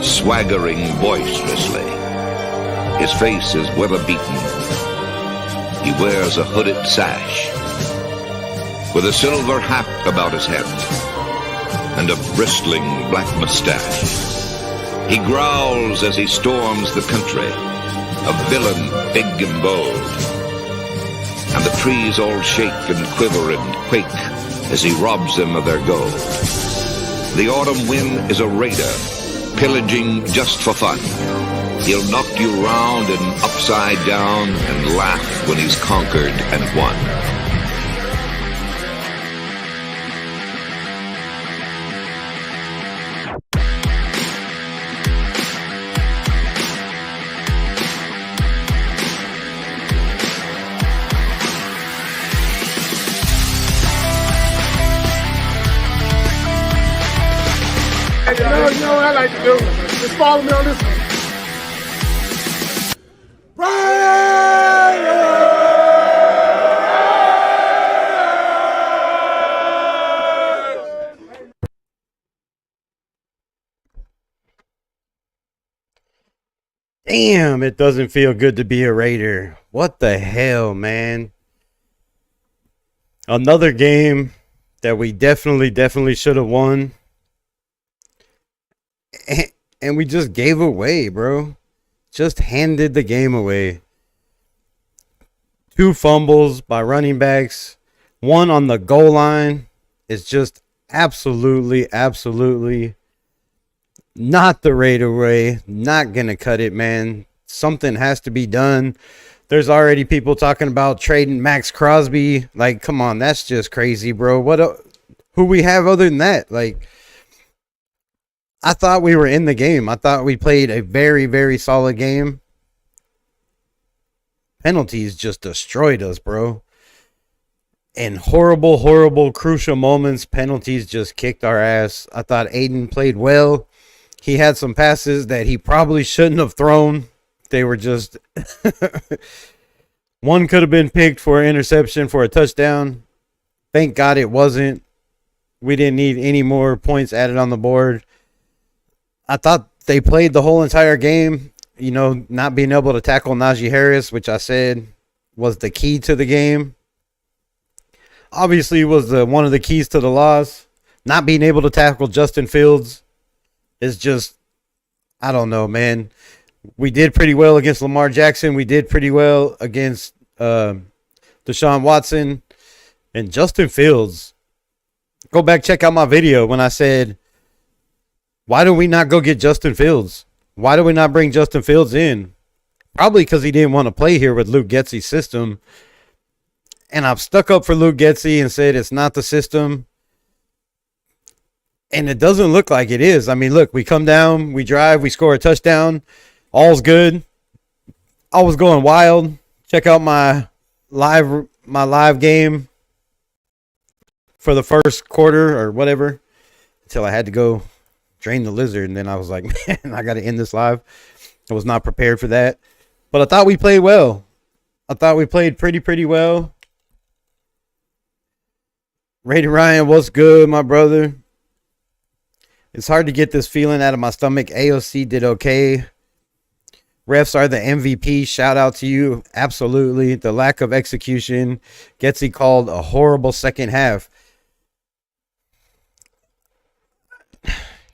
swaggering boisterously. His face is weather-beaten. He wears a hooded sash, with a silver hat about his head, and a bristling black mustache. He growls as he storms the country, a villain big and bold. And the trees all shake and quiver and quake as he robs them of their gold. The autumn wind is a raider, pillaging just for fun. He'll knock you round and upside down and laugh when he's conquered and won. You know what I like to do? Just follow me on this one. Damn, it doesn't feel good to be a Raider. What the hell, man? Another game that we definitely should have won. And we just gave away, bro. Just handed the game away. 2 fumbles by running backs. 1 on the goal line. It's just absolutely not the Raider way. Not going to cut it, man. Something has to be done. There's already people talking about trading Max Crosby. Like, come on, that's just crazy, bro. Who we have other than that? Like, I thought we were in the game. I thought we played a very solid game. Penalties just destroyed us, bro. In horrible crucial moments, penalties just kicked our ass. I thought Aiden played well. He had some passes that he probably shouldn't have thrown. They were just... One could have been picked for an interception for a touchdown. Thank God it wasn't. We didn't need any more points added on the board. I thought they played the whole entire game. You know, not being able to tackle Najee Harris, which I said was the key to the game. Obviously, was one of the keys to the loss. Not being able to tackle Justin Fields is just, I don't know, man. We did pretty well against Lamar Jackson. We did pretty well against Deshaun Watson. And Justin Fields. Go back, check out my video when I said, why do we not go get Justin Fields? Why do we not bring Justin Fields in? Probably because he didn't want to play here with Luke Getsy's system. And I've stuck up for Luke Getsy and said it's not the system. And it doesn't look like it is. I mean, look, we come down, we drive, we score a touchdown. All's good. I was going wild. Check out my live game for the first quarter or whatever until I had to go drain the lizard, and then I was like, man, I got to end this live. I was not prepared for that, but I thought we played well. I thought we played pretty well. Raider Ryan, what's good, my brother? It's hard to get this feeling out of my stomach. AOC did okay. Refs are the MVP. Shout out to you. Absolutely. The lack of execution. Getsy called a horrible second half.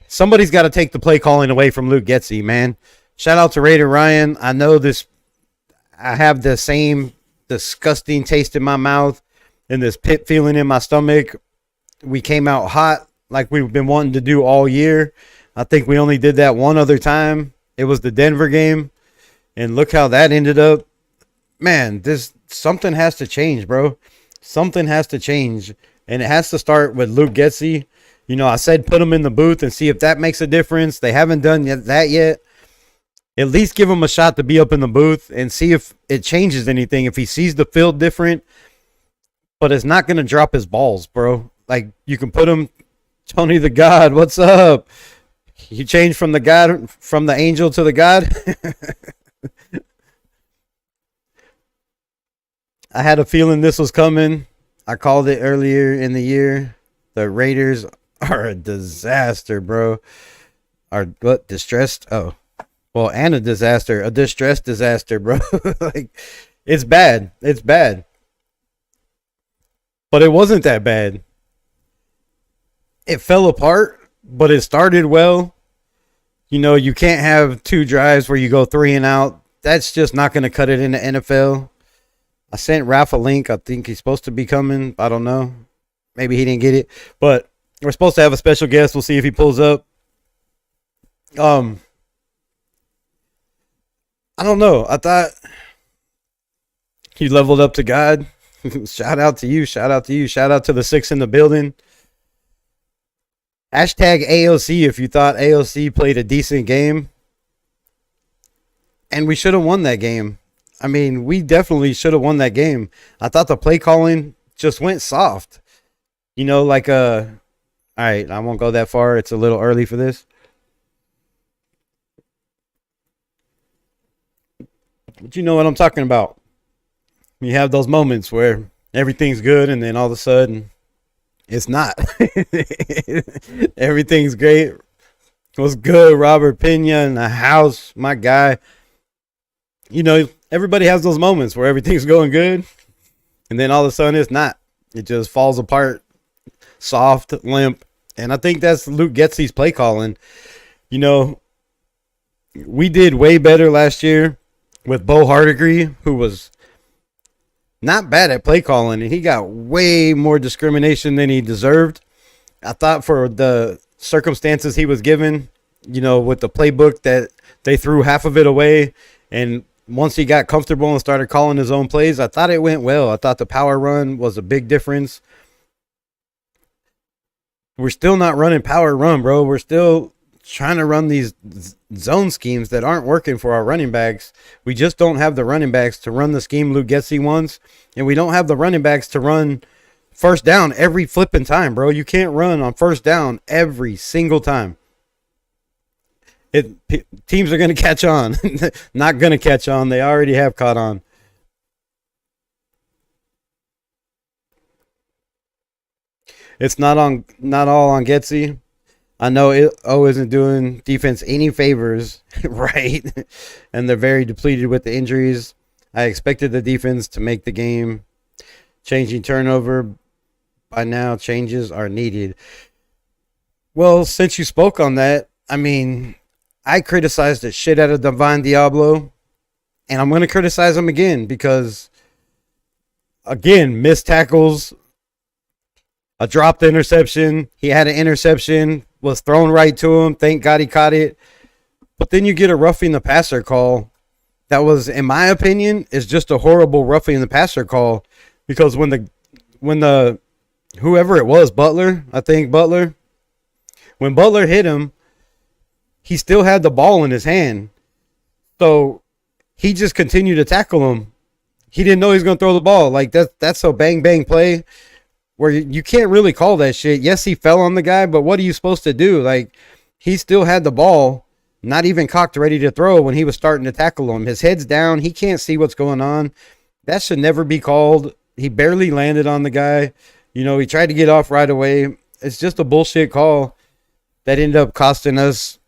Somebody's got to take the play calling away from Luke Getsy, man. Shout out to Raider Ryan. I know this. I have the same disgusting taste in my mouth and this pit feeling in my stomach. We came out hot like we've been wanting to do all year. I think we only did that one other time. It was the Denver game. And look how that ended up. Man, something has to change, bro. Something has to change. And it has to start with Luke Getsy. You know, I said put him in the booth and see if that makes a difference. They haven't done that yet. At least give him a shot to be up in the booth and see if it changes anything. If he sees the field different, but it's not going to drop his balls, bro. Like, you can put him, Tony the God, what's up? You changed from the angel to the God? I had a feeling this was coming. I called it earlier in the year. The Raiders are a disaster, bro. Our what distressed? Oh, well, and a distressed disaster, bro. Like, it's bad. It's bad. But it wasn't that bad. It fell apart, but it started well. You know, you can't have 2 drives where you go 3 and out. That's just not going to cut it in the NFL. I sent Ralph a link. I think he's supposed to be coming. I don't know. Maybe he didn't get it. But we're supposed to have a special guest. We'll see if he pulls up. I don't know. I thought he leveled up to God. Shout out to you. Shout out to you. Shout out to the 6 in the building. Hashtag AOC if you thought AOC played a decent game. And we should have won that game. I mean, we definitely should have won that game. I thought the play calling just went soft. You know, like, all right, I won't go that far. It's a little early for this. But you know what I'm talking about. You have those moments where everything's good and then all of a sudden it's not. Everything's great. What's good, Robert Pena in the house, my guy. You know, everybody has those moments where everything's going good and then all of a sudden it's not. It just falls apart, soft, limp. And I think that's Luke Getsy's play calling. You know, we did way better last year with Bo Hardigree, who was not bad at play calling, and he got way more discrimination than he deserved. I thought for the circumstances he was given, you know, with the playbook that they threw half of it away, and once he got comfortable and started calling his own plays, I thought it went well. I thought the power run was a big difference. We're still not running power run, bro. We're still trying to run these zone schemes that aren't working for our running backs. We just don't have the running backs to run the scheme Luke Getsy wants, and we don't have the running backs to run first down every flipping time, bro. You can't run on first down every single time. Teams are going to catch on. Not going to catch on. They already have caught on. It's not all on Getsy. I know O isn't doing defense any favors, right? And they're very depleted with the injuries. I expected the defense to make the game. Changing turnover. By now, changes are needed. Well, since you spoke on that, I mean, I criticized the shit out of Divine Diablo, and I'm going to criticize him again because, again, missed tackles, a dropped interception. He had an interception, was thrown right to him. Thank God he caught it. But then you get a roughing the passer call. That was, in my opinion, is just a horrible roughing the passer call, because when the whoever it was, Butler, when Butler hit him, he still had the ball in his hand. So he just continued to tackle him. He didn't know he was going to throw the ball. Like, that's a bang play where you can't really call that shit. Yes, he fell on the guy, but what are you supposed to do? Like, he still had the ball, not even cocked, ready to throw when he was starting to tackle him. His head's down. He can't see what's going on. That should never be called. He barely landed on the guy. You know, he tried to get off right away. It's just a bullshit call that ended up costing us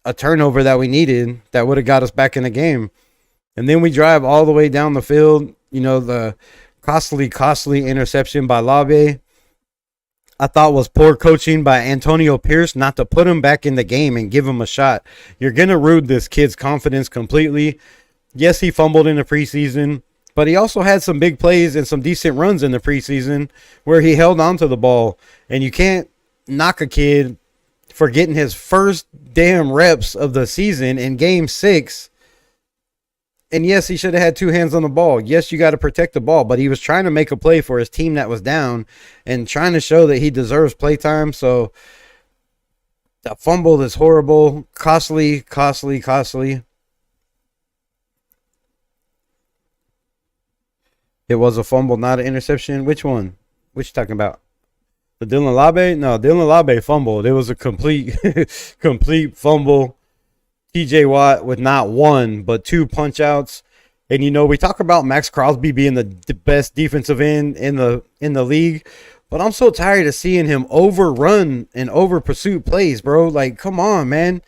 a turnover that we needed that would have got us back in the game. And then we drive all the way down the field. You know, the costly interception by Labe, I thought was poor coaching by Antonio Pierce not to put him back in the game and give him a shot. You're going to ruin this kid's confidence completely. Yes, he fumbled in the preseason, but he also had some big plays and some decent runs in the preseason where he held on to the ball. And you can't knock a kid for getting his first damn reps of the season in game 6. And yes, he should have had 2 hands on the ball. Yes, you got to protect the ball, but he was trying to make a play for his team that was down and trying to show that he deserves playtime. So the fumble is horrible, costly. It was a fumble, not an interception. Which one? Which you talking about? The Dylan Labe? No, Dylan Labe fumbled. It was a complete fumble. TJ Watt with not 1, but 2 punch outs. And, you know, we talk about Max Crosby being the best defensive end in the league, But I'm so tired of seeing him overrun and over pursue plays, bro. Like, come on, man.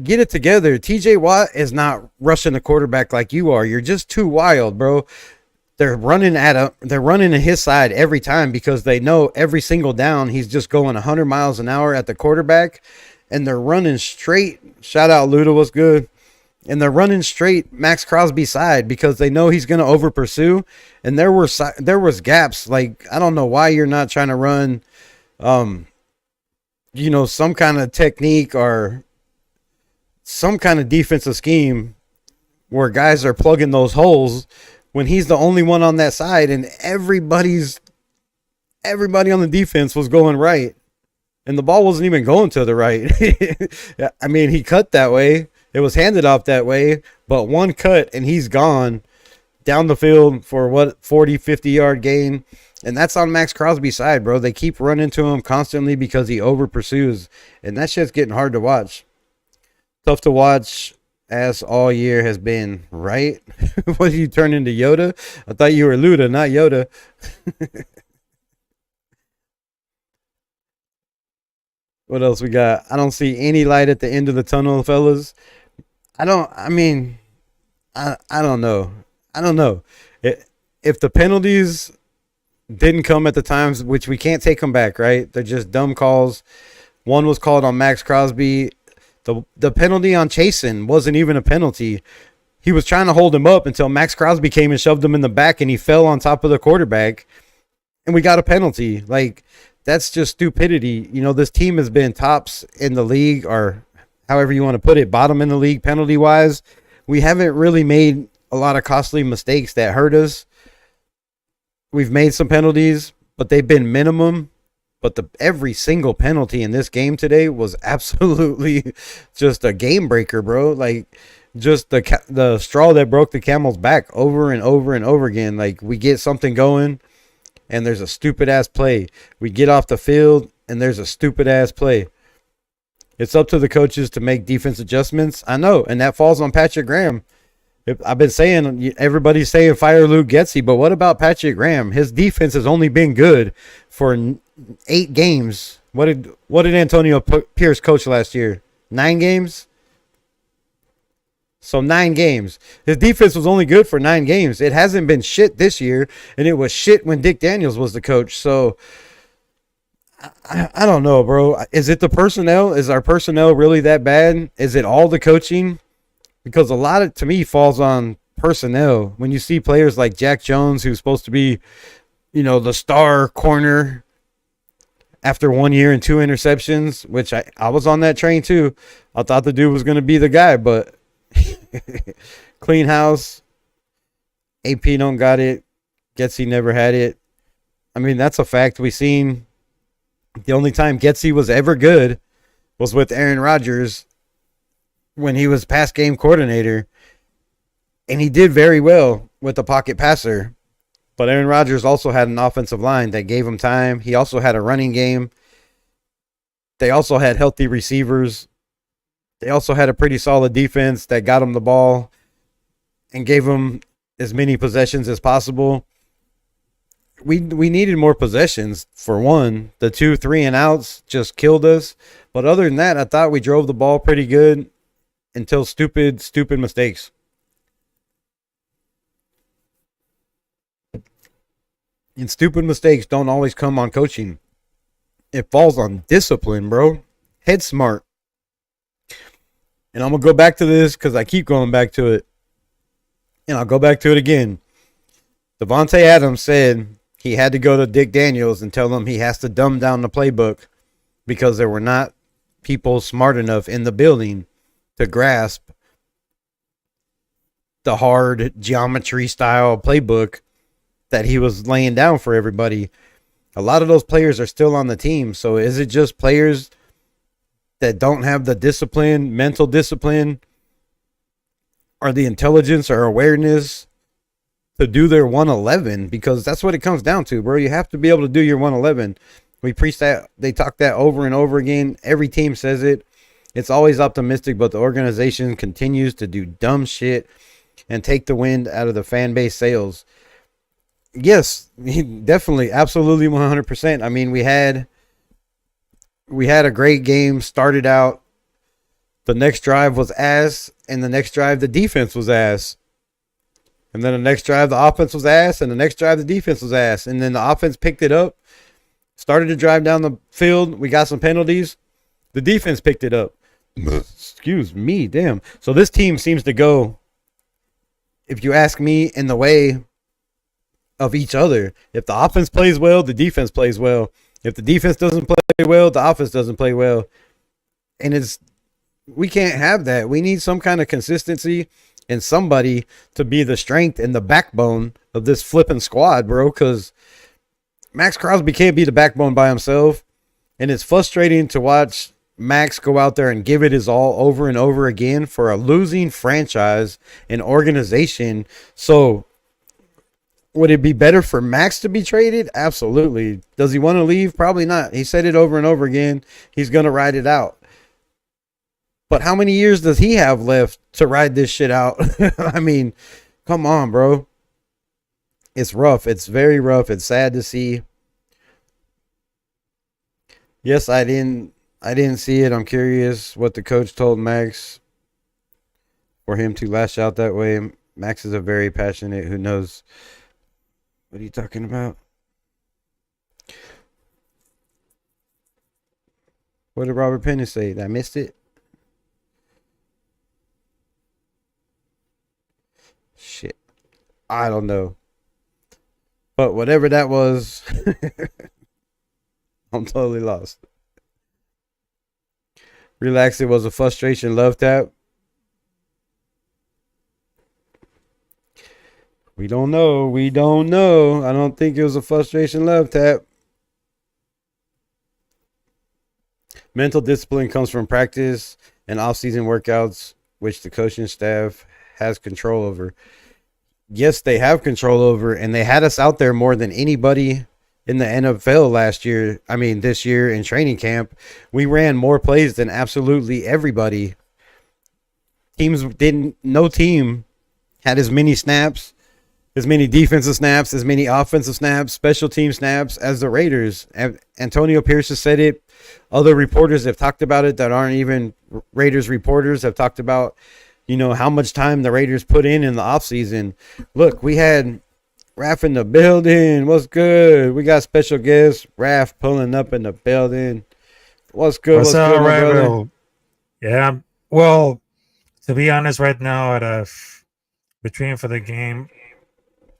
Get it together. TJ Watt is not rushing the quarterback like you are. You're just too wild, bro. They're running to his side every time because they know every single down he's just going 100 miles an hour at the quarterback, and they're running straight. Shout out Luda, what's good? And they're running straight Max Crosby side because they know he's going to over pursue. And there was gaps. Like, I don't know why you're not trying to run, some kind of technique or some kind of defensive scheme where guys are plugging those holes when he's the only one on that side, and everybody on the defense was going right, and the ball wasn't even going to the right. I mean, he cut that way. It was handed off that way, but one cut and he's gone down the field for 40, 50-yard gain. And that's on Max Crosby's side, bro. They keep running to him constantly because he over pursues, and that shit's getting hard to watch. Tough to watch as all year has been, right? What did you turn into, Yoda? I thought you were Luda, not Yoda. What else we got? I don't see any light at the end of the tunnel, fellas. I don't know. I don't know. If the penalties didn't come at the times, which we can't take them back, right? They're just dumb calls. One was called on Max Crosby. The penalty on Chasen wasn't even a penalty. He was trying to hold him up until Max Crosby came and shoved him in the back, and he fell on top of the quarterback, and we got a penalty. Like, that's just stupidity. This team has been tops in the league, or however you want to put it, bottom in the league penalty-wise. We haven't really made a lot of costly mistakes that hurt us. We've made some penalties, but they've been minimum. But every single penalty in this game today was absolutely just a game breaker, bro. Like, just the straw that broke the camel's back over and over and over again. Like, we get something going, and there's a stupid-ass play. We get off the field, and there's a stupid-ass play. It's up to the coaches to make defense adjustments. I know, and that falls on Patrick Graham. I've been saying, everybody's saying fire Luke Getsy, but what about Patrick Graham? His defense has only been good for 8 games. What did Antonio Pierce coach last year? 9 games? So 9 games. His defense was only good for 9 games. It hasn't been shit this year, and it was shit when Dick Daniels was the coach. So I don't know, bro. Is it the personnel? Is our personnel really that bad? Is it all the coaching? Because a lot of, to me, falls on personnel. When you see players like Jack Jones, who's supposed to be, the star corner after 1 year and 2 interceptions, which I was on that train too. I thought the dude was going to be the guy, but clean house. AP don't got it. Getsy never had it. I mean, that's a fact. We seen the only time Getsy was ever good was with Aaron Rodgers when he was pass game coordinator, and he did very well with the pocket passer. But Aaron Rodgers also had an offensive line that gave him time. He also had a running game. They also had healthy receivers. They also had a pretty solid defense that got him the ball and gave him as many possessions as possible. We needed more possessions, for one. The 2 3-and-outs just killed us. But other than that, I thought we drove the ball pretty good until stupid mistakes. And stupid mistakes don't always come on coaching. It falls on discipline, bro. Head smart. And I'm going to go back to this because I keep going back to it. And I'll go back to it again. Devontae Adams said he had to go to Dick Daniels and tell him he has to dumb down the playbook because there were not people smart enough in the building to grasp the hard geometry style playbook that he was laying down for everybody. A lot of those players are still on the team. So is it just players that don't have the discipline, mental discipline, or the intelligence or awareness to do their 111? Because that's what it comes down to, bro. You have to be able to do your 111. We preach that. They talk that over and over again. Every team says it. It's always optimistic, but the organization continues to do dumb shit and take the wind out of the fan base sails. Yes, definitely, absolutely, 100%. I mean, we had a great game. Started out, the next drive was ass, and the next drive the defense was ass, and then the next drive the offense was ass, and the next drive the defense was ass, and then the offense picked it up, started to drive down the field. We got some penalties. The defense picked it up. Excuse me, damn. So this team seems to go, if you ask me, in the way of each other. If the offense plays well, the defense plays well. If the defense doesn't play well, the offense doesn't play well. And we can't have that. We need some kind of consistency and somebody to be the strength and the backbone of this flipping squad, bro, because Max Crosby can't be the backbone by himself. And it's frustrating to watch Max go out there and give it his all over and over again for a losing franchise and organization. So would it be better for Max to be traded? Absolutely. Does he want to leave? Probably not. He said it over and over again. He's going to ride it out. But how many years does he have left to ride this shit out? I mean, come on, bro. It's rough. It's very rough. It's sad to see. Yes, I didn't see it. I'm curious what the coach told Max for him to lash out that way. Max is a very passionate, who knows. What are you talking about? What did Robert Penny say? I missed it. Shit. I don't know. But whatever that was, I'm totally lost. Relax, it was a frustration love tap. We don't know. We don't know. I don't think it was a frustration love tap. Mental discipline comes from practice and off-season workouts, which the coaching staff has control over. Yes, they have control over, and they had us out there more than anybody in the NFL last year. I mean, this year in training camp, we ran more plays than absolutely everybody. No team had as many snaps, as many defensive snaps, as many offensive snaps, special team snaps as the Raiders. Antonio Pierce has said it. Other reporters have talked about it that aren't even Raiders reporters, have talked about, how much time the Raiders put in the offseason. Look, we had Raph in the building. What's good? We got special guest Raph pulling up in the building. What's good? What's up, good, my brother? Rebel? Yeah, well, to be honest, right now, between for the game,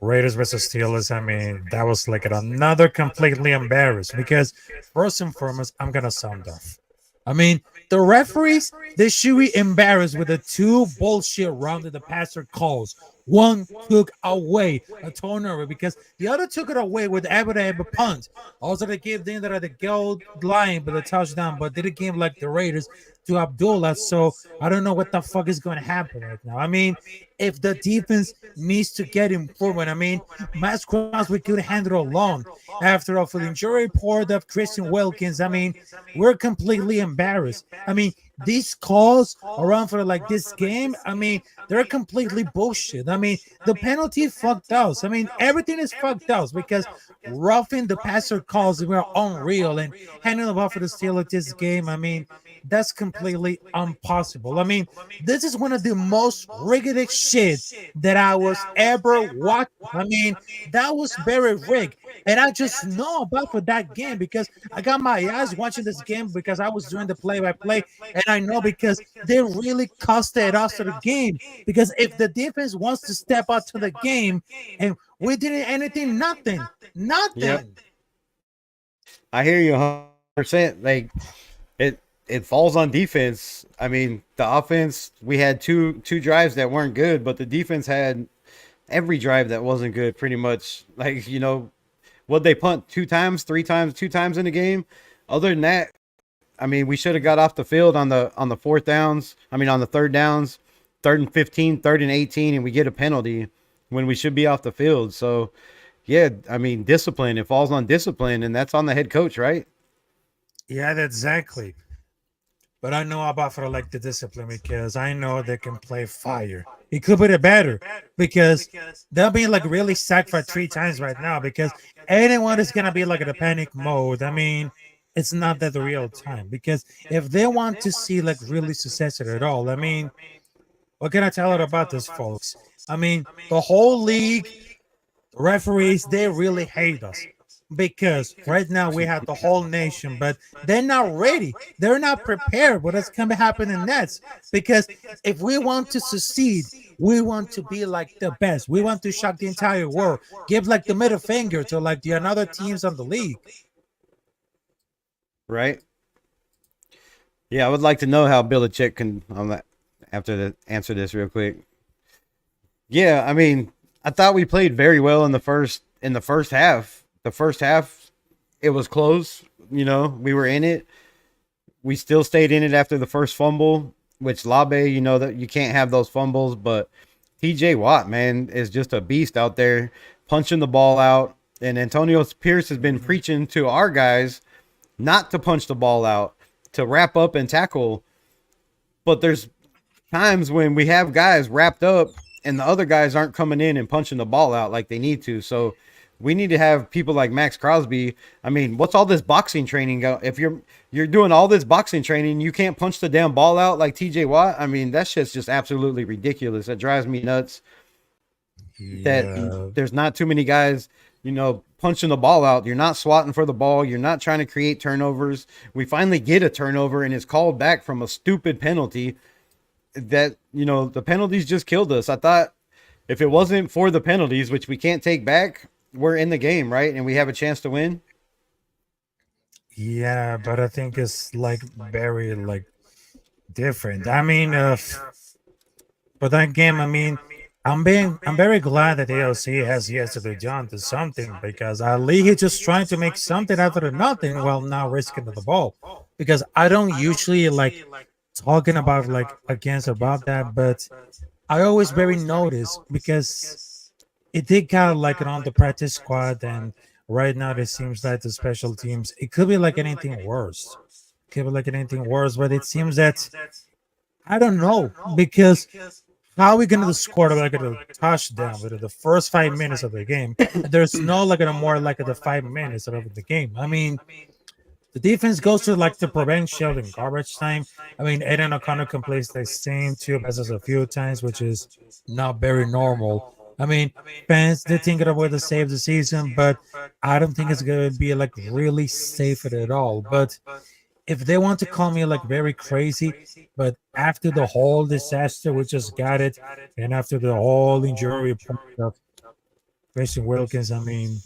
Raiders versus Steelers, I mean, that was like another completely embarrassed, because first and foremost, I'm going to sound off. I mean, the referees, they should be embarrassed with the two bullshit rounded the passer calls. One took away a turnover because the other took it away with a punt. Also, they gave the end of the goal line but the touchdown, but didn't give like the Raiders to Abdullah. So I don't know what the fuck is going to happen right now. I mean, if the defense needs to get improvement, I mean, Matt Crosby could handle it alone. After all, for the injury report of Christian Wilkins, I mean, we're completely embarrassed. I mean, these calls around for like this game, I mean, they're completely bullshit. I mean, the penalty fucked us. I mean, everything is fucked us because roughing the passer calls were unreal, and handing the ball for the Steelers this game, I mean, that's completely impossible. I mean, this is one of the most rigged shit that I was ever watching. I mean, that was very rigged. And I just know about for that game because I got my eyes watching this game because I was doing the play-by-play, and I know because they really costed us the game. Because if the defense wants to step out to the game and we didn't anything, nothing. Yep. I hear you 100%. Like, it falls on defense. I mean, the offense, we had two drives that weren't good, but the defense had every drive that wasn't good pretty much. Like, what'd they punt? 2 times, 3 times, 2 times in the game? Other than that, I mean, we should have got off the field on the fourth downs. I mean, on the third downs, 3rd and 15, 3rd and 18, and we get a penalty when we should be off the field. So, yeah, I mean, discipline. It falls on discipline, and that's on the head coach, right? Yeah, exactly. But I know about for like the discipline because I know they can play fire. it could be the better because they'll be like really sacked for 3 times right now because anyone is gonna be like in a panic mode. I mean, it's not that the real time because if they want to see like really success at all, I mean, what can I tell it about this, folks? I mean, the whole league, referees, they really hate us because right now we have the whole nation, but they're not ready. They're not prepared what is going to happen in Nets. Because if we want to succeed, we want to be like the best. We want to shock the entire world. Give like the middle finger to like the another teams on the league. Right? Yeah, I would like to know how Belichick can on that after the answer this real quick. Yeah, I mean, I thought we played very well in the first half. The first half, it was close. You know, we were in it. We still stayed in it after the first fumble, which Labe, you know that you can't have those fumbles, but TJ Watt, man, is just a beast out there punching the ball out. And Antonio Pierce has been preaching to our guys not to punch the ball out, to wrap up and tackle. But there's times when we have guys wrapped up and the other guys aren't coming in and punching the ball out like they need to. So we need to have people like Max Crosby. I mean, what's all this boxing training? If you're doing all this boxing training, you can't punch the damn ball out like TJ Watt. I mean, that shit's just absolutely ridiculous. That drives me nuts. Yeah. That there's not too many guys, you know, punching the ball out. You're not swatting for the ball. You're not trying to create turnovers. We finally get a turnover and it's called back from a stupid penalty. That, you know, the penalties just killed us. I thought if it wasn't for the penalties, which we can't take back, we're in the game, right? And we have a chance to win. Yeah, but I think it's like very like different. I mean, but that game, I mean, I'm very glad that AOC has yesterday John to something because at least he's just trying to make something out of nothing while not risking the ball. Because I don't usually like talking about like against about that, but I always very notice because it did kind of like on the practice squad, and right now it seems like the special teams. It could be like anything worse. Could be like anything worse, but it seems that I don't know because how are we gonna score like a touchdown within the first 5 minutes of the game? There's no like a more like the 5 minutes of the game. I mean, the defense goes to like the prevention in garbage time. I mean, Aiden O'Connor completes the same 2 passes a few times, which is not very normal. I mean, fans did think it would save the season, but I don't think it's going to be like really safe at all. But if they want to call me like very crazy, but after the whole disaster, we just got it, and after the whole injury report of Christian Wilkins, I mean,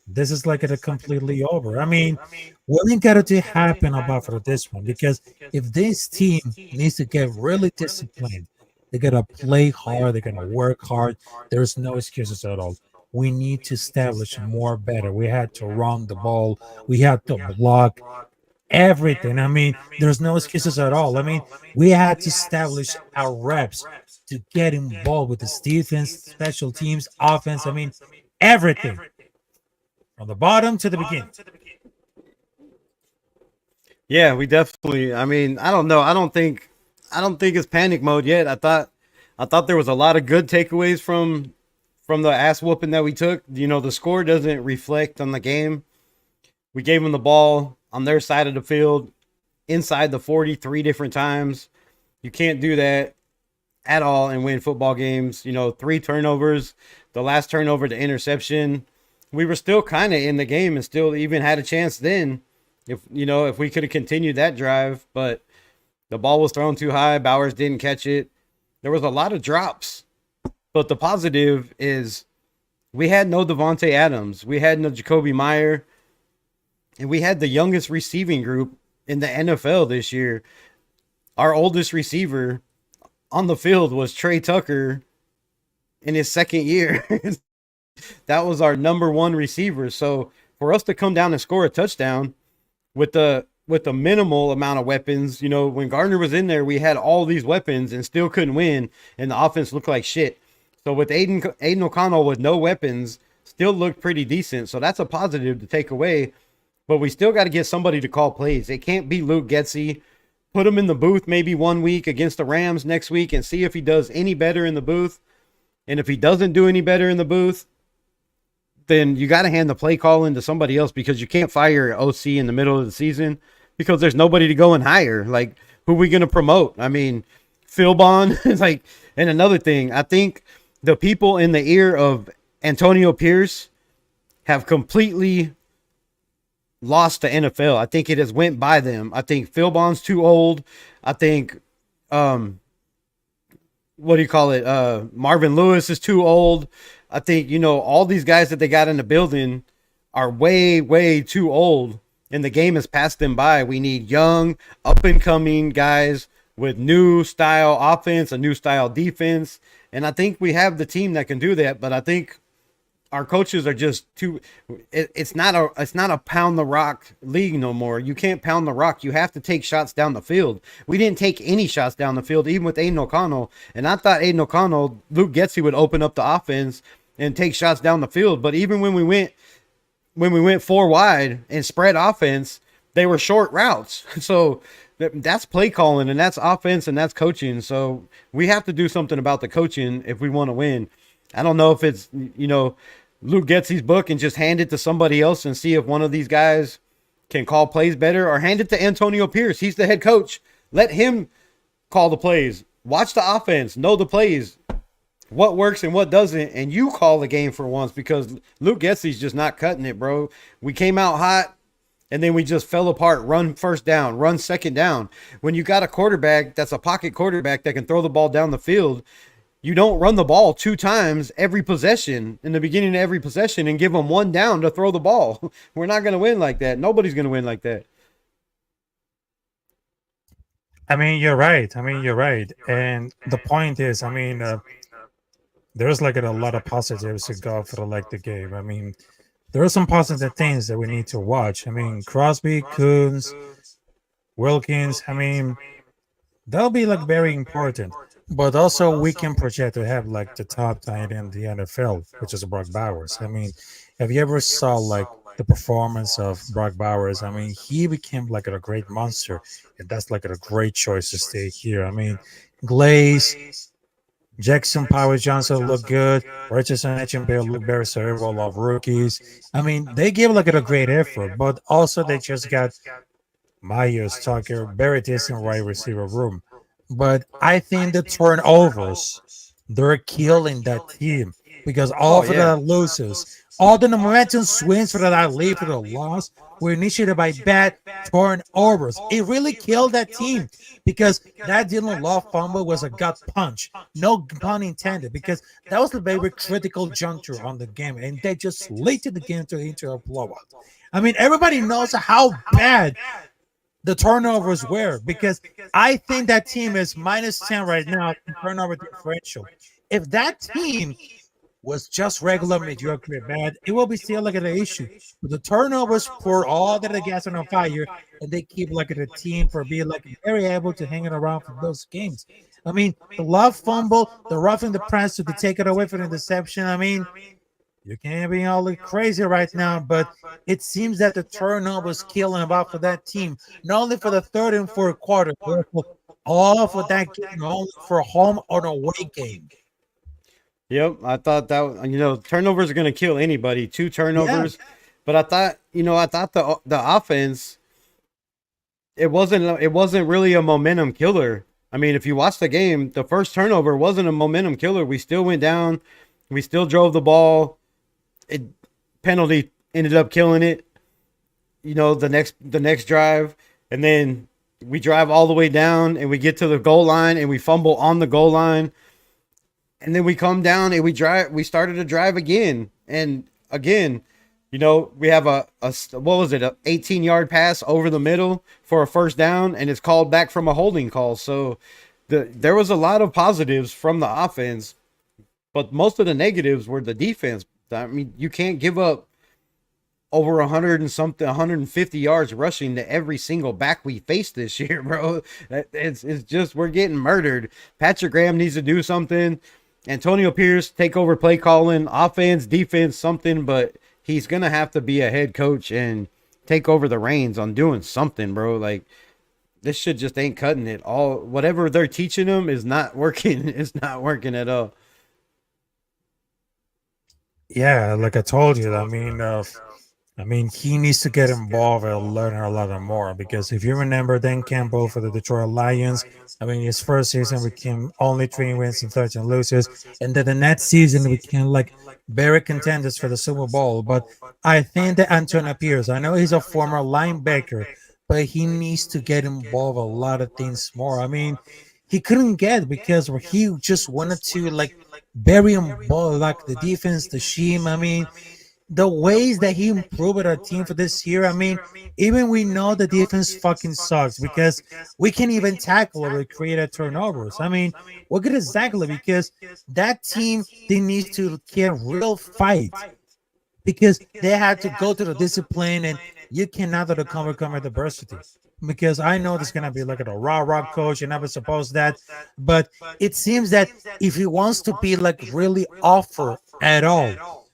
this is like a completely over. I mean, what ain't got to happen about for this one? Because if this team needs to get really disciplined, they're gonna play hard. They're gonna work hard. There's no excuses at all. We need to establish more better. We had to run the ball. We had to block everything. I mean, there's no excuses at all. I mean, we had to establish our reps to get involved with this defense, special teams, offense. I mean, everything from the bottom to the beginning. Yeah, we definitely. I mean, I don't know. I don't think it's panic mode yet. I thought there was a lot of good takeaways from the ass whooping that we took. You know, the score doesn't reflect on the game. We gave them the ball on their side of the field, inside the 43 different times. You can't do that at all and win football games. You know, 3 turnovers, the last turnover, the interception. We were still kind of in the game and still even had a chance then. If we could have continued that drive, but the ball was thrown too high. Bowers didn't catch it. There was a lot of drops. But the positive is we had no Devontae Adams. We had no Jacoby Meyer. And we had the youngest receiving group in the NFL this year. Our oldest receiver on the field was Trey Tucker in his second year. That was our number 1 receiver. So for us to come down and score a touchdown with the minimal amount of weapons, you know, when Gardner was in there, we had all these weapons and still couldn't win, and the offense looked like shit. So with Aiden O'Connell with no weapons, still looked pretty decent. So that's a positive to take away. But we still got to get somebody to call plays. It can't be Luke Getsy. put him in the booth maybe 1 week against the Rams next week and see if he does any better in the booth. And if he doesn't do any better in the booth, then you got to hand the play calling to somebody else, because you can't fire OC in the middle of the season because there's nobody to go and hire. Like, who are we going to promote? I mean, Phil Bond is like, and another thing, I think the people in the ear of Antonio Pierce have completely lost the NFL. I think it has went by them. I think Phil Bond's too old. I think, what do you call it? Marvin Lewis is too old. I think, all these guys that they got in the building are way, way too old, and the game has passed them by. We need young, up-and-coming guys with new style offense, a new style defense, and I think we have the team that can do that, but I think our coaches are just too. It's not a pound the rock league no more. You can't pound the rock. You have to take shots down the field. We didn't take any shots down the field, even with Aiden O'Connell. And I thought Aiden O'Connell, Luke Getsy would open up the offense and take shots down the field. But even when we went 4 wide and spread offense, they were short routes. So that's play calling, and that's offense, and that's coaching. So we have to do something about the coaching if we want to win. I don't know if it's, Luke Getsy's book and just hand it to somebody else and see if one of these guys can call plays better, or hand it to Antonio Pierce. He's the head coach. Let him call the plays. Watch the offense. Know the plays. What works and what doesn't. And you call the game for once, because Luke Getsy's just not cutting it, bro. We came out hot and then we just fell apart. Run first down. Run second down. When you got a quarterback that's a pocket quarterback that can throw the ball down the field, you don't run the ball 2 times every possession in the beginning of every possession and give them 1 down to throw the ball. We're not going to win like that. Nobody's going to win like that. I mean, you're right. And the point is, there's like a lot of positives to go for the game. I mean, there are some positive things that we need to watch. I mean, Crosby, Coons, Wilkins, they'll be very important. But also, we can project to have the top tight end in the NFL, which is Brock Bowers. I mean, have you ever saw the performance of Brock Bowers? I mean, he became a great monster, and that's a great choice to stay here. I mean, Glaze, Jackson Powers Johnson look good. Richardson Etchenberg look very cerebral of rookies. I mean, they gave a great effort, but also they just got Myers, Tucker, very decent wide receiver room. But I think the turnovers, they're killing that team, because all of the losses, all the momentum swings for that lead for the loss were initiated by bad turnovers. It really killed that team, because that Dylan Law fumble was a gut punch. No pun intended, because that was a very critical juncture on the game, and they just leaked the game into a blowout. I mean, everybody knows how bad the turnovers were, because I think that team is -10 right now in turnover differential. If that team was just regular mediocre bad, it will be still an issue. But the turnovers pour all that the gas on fire, and they keep the team for being very able to hang it around for those games. I mean, the Love fumble, the roughing the press to take it away from the interception. I mean, you can't be all crazy right now, but it seems that the turnovers killing about for that team, not only for the third and fourth quarter, but all for that game, only for home or away game. Yep, I thought that turnovers are going to kill anybody. 2 turnovers, but I thought the offense, it wasn't really a momentum killer. I mean, if you watch the game, the first turnover wasn't a momentum killer. We still went down, we still drove the ball. Penalty ended up killing it. The next drive, and then we drive all the way down and we get to the goal line and we fumble on the goal line. And then we come down and we started to drive again. And again, we have a 18-yard pass over the middle for a first down, and it's called back from a holding call. So there was a lot of positives from the offense, but most of the negatives were the defense. I mean, you can't give up over 150 yards rushing to every single back we face this year, bro. It's just, we're getting murdered. Patrick Graham needs to do something. Antonio Pierce, take over play calling, offense, defense, something, but he's going to have to be a head coach and take over the reins on doing something, bro. this shit just ain't cutting it. All whatever they're teaching them is not working. It's not working at all. Yeah, like I told you, I mean, he needs to get involved and learn a lot more because if you remember Dan Campbell for the Detroit Lions, I mean, his first season became only 3 wins and 13 losses, and then the next season became like very contenders for the Super Bowl. But I think that Antonio Pierce, I know he's a former linebacker, but he needs to get involved a lot of things more. I mean, he couldn't get because he just wanted to like bury involved like the defense, the scheme. I mean, the ways that he improved our team for this year. I mean, even we know the defense fucking sucks because we can't even tackle or create turnovers. I mean, what good exactly because that team they need to get real fight because they had to go to the discipline and you cannot overcome adversity. Because I know there's gonna be like a raw coach, you never supposed that, but it seems that if he wants to be like really offer at all,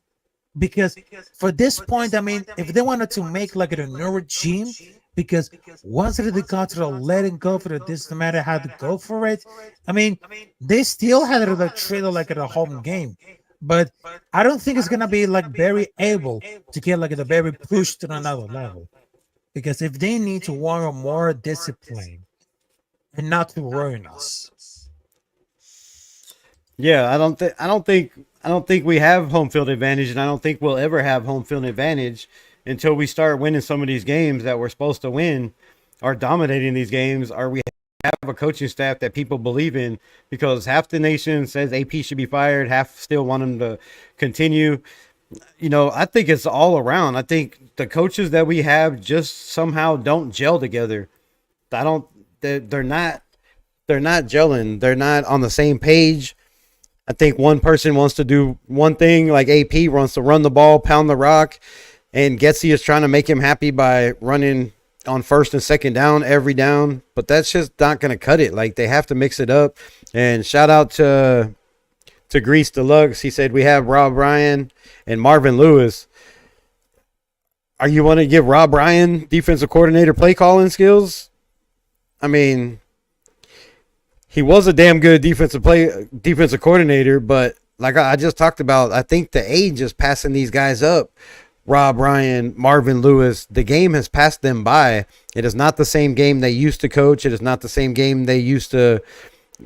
because for this point, I mean, if they wanted to make like a new regime, because once they got to the letting go for it, this no matter how to go for it, I mean, they still had it like treated like at a home game. But I don't think it's gonna be like very able to get like the very push to another level. Because if they need to want more discipline and not to ruin us. Yeah, I don't think we have home field advantage, and I don't think we'll ever have home field advantage until we start winning some of these games that we're supposed to win, or dominating these games, or we have a coaching staff that people believe in. Because half the nation says AP should be fired, half still want him to continue. You know, I think it's all around. I think the coaches that we have just somehow don't gel together. I don't. They're not. They're not gelling. They're not on the same page. I think one person wants to do one thing, like AP wants to run the ball, pound the rock, and Getsy is trying to make him happy by running on first and second down every down. But that's just not going to cut it. Like, they have to mix it up. And shout out to Grease Deluxe. He said we have Rob Ryan and Marvin Lewis. Are you want to give Rob Ryan defensive coordinator play calling skills? I mean, he was a damn good defensive coordinator, but like I just talked about, I think the age is passing these guys up. Rob Ryan, Marvin Lewis, the game has passed them by. It is not the same game they used to coach. It is not the same game they used to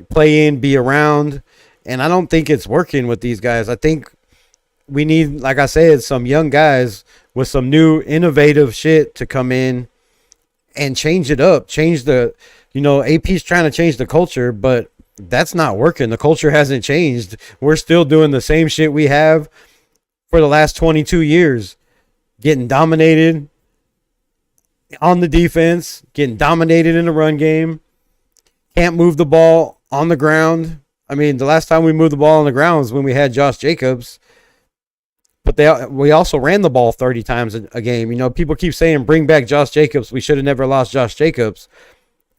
play in, be around. And I don't think it's working with these guys. I think we need, like I said, some young guys with some new innovative shit to come in and change it up. Change the, AP's trying to change the culture, but that's not working. The culture hasn't changed. We're still doing the same shit we have for the last 22 years. Getting dominated on the defense, getting dominated in the run game. Can't move the ball on the ground. I mean, the last time we moved the ball on the ground was when we had Josh Jacobs. But we also ran the ball 30 times a game. People keep saying, bring back Josh Jacobs. We should have never lost Josh Jacobs.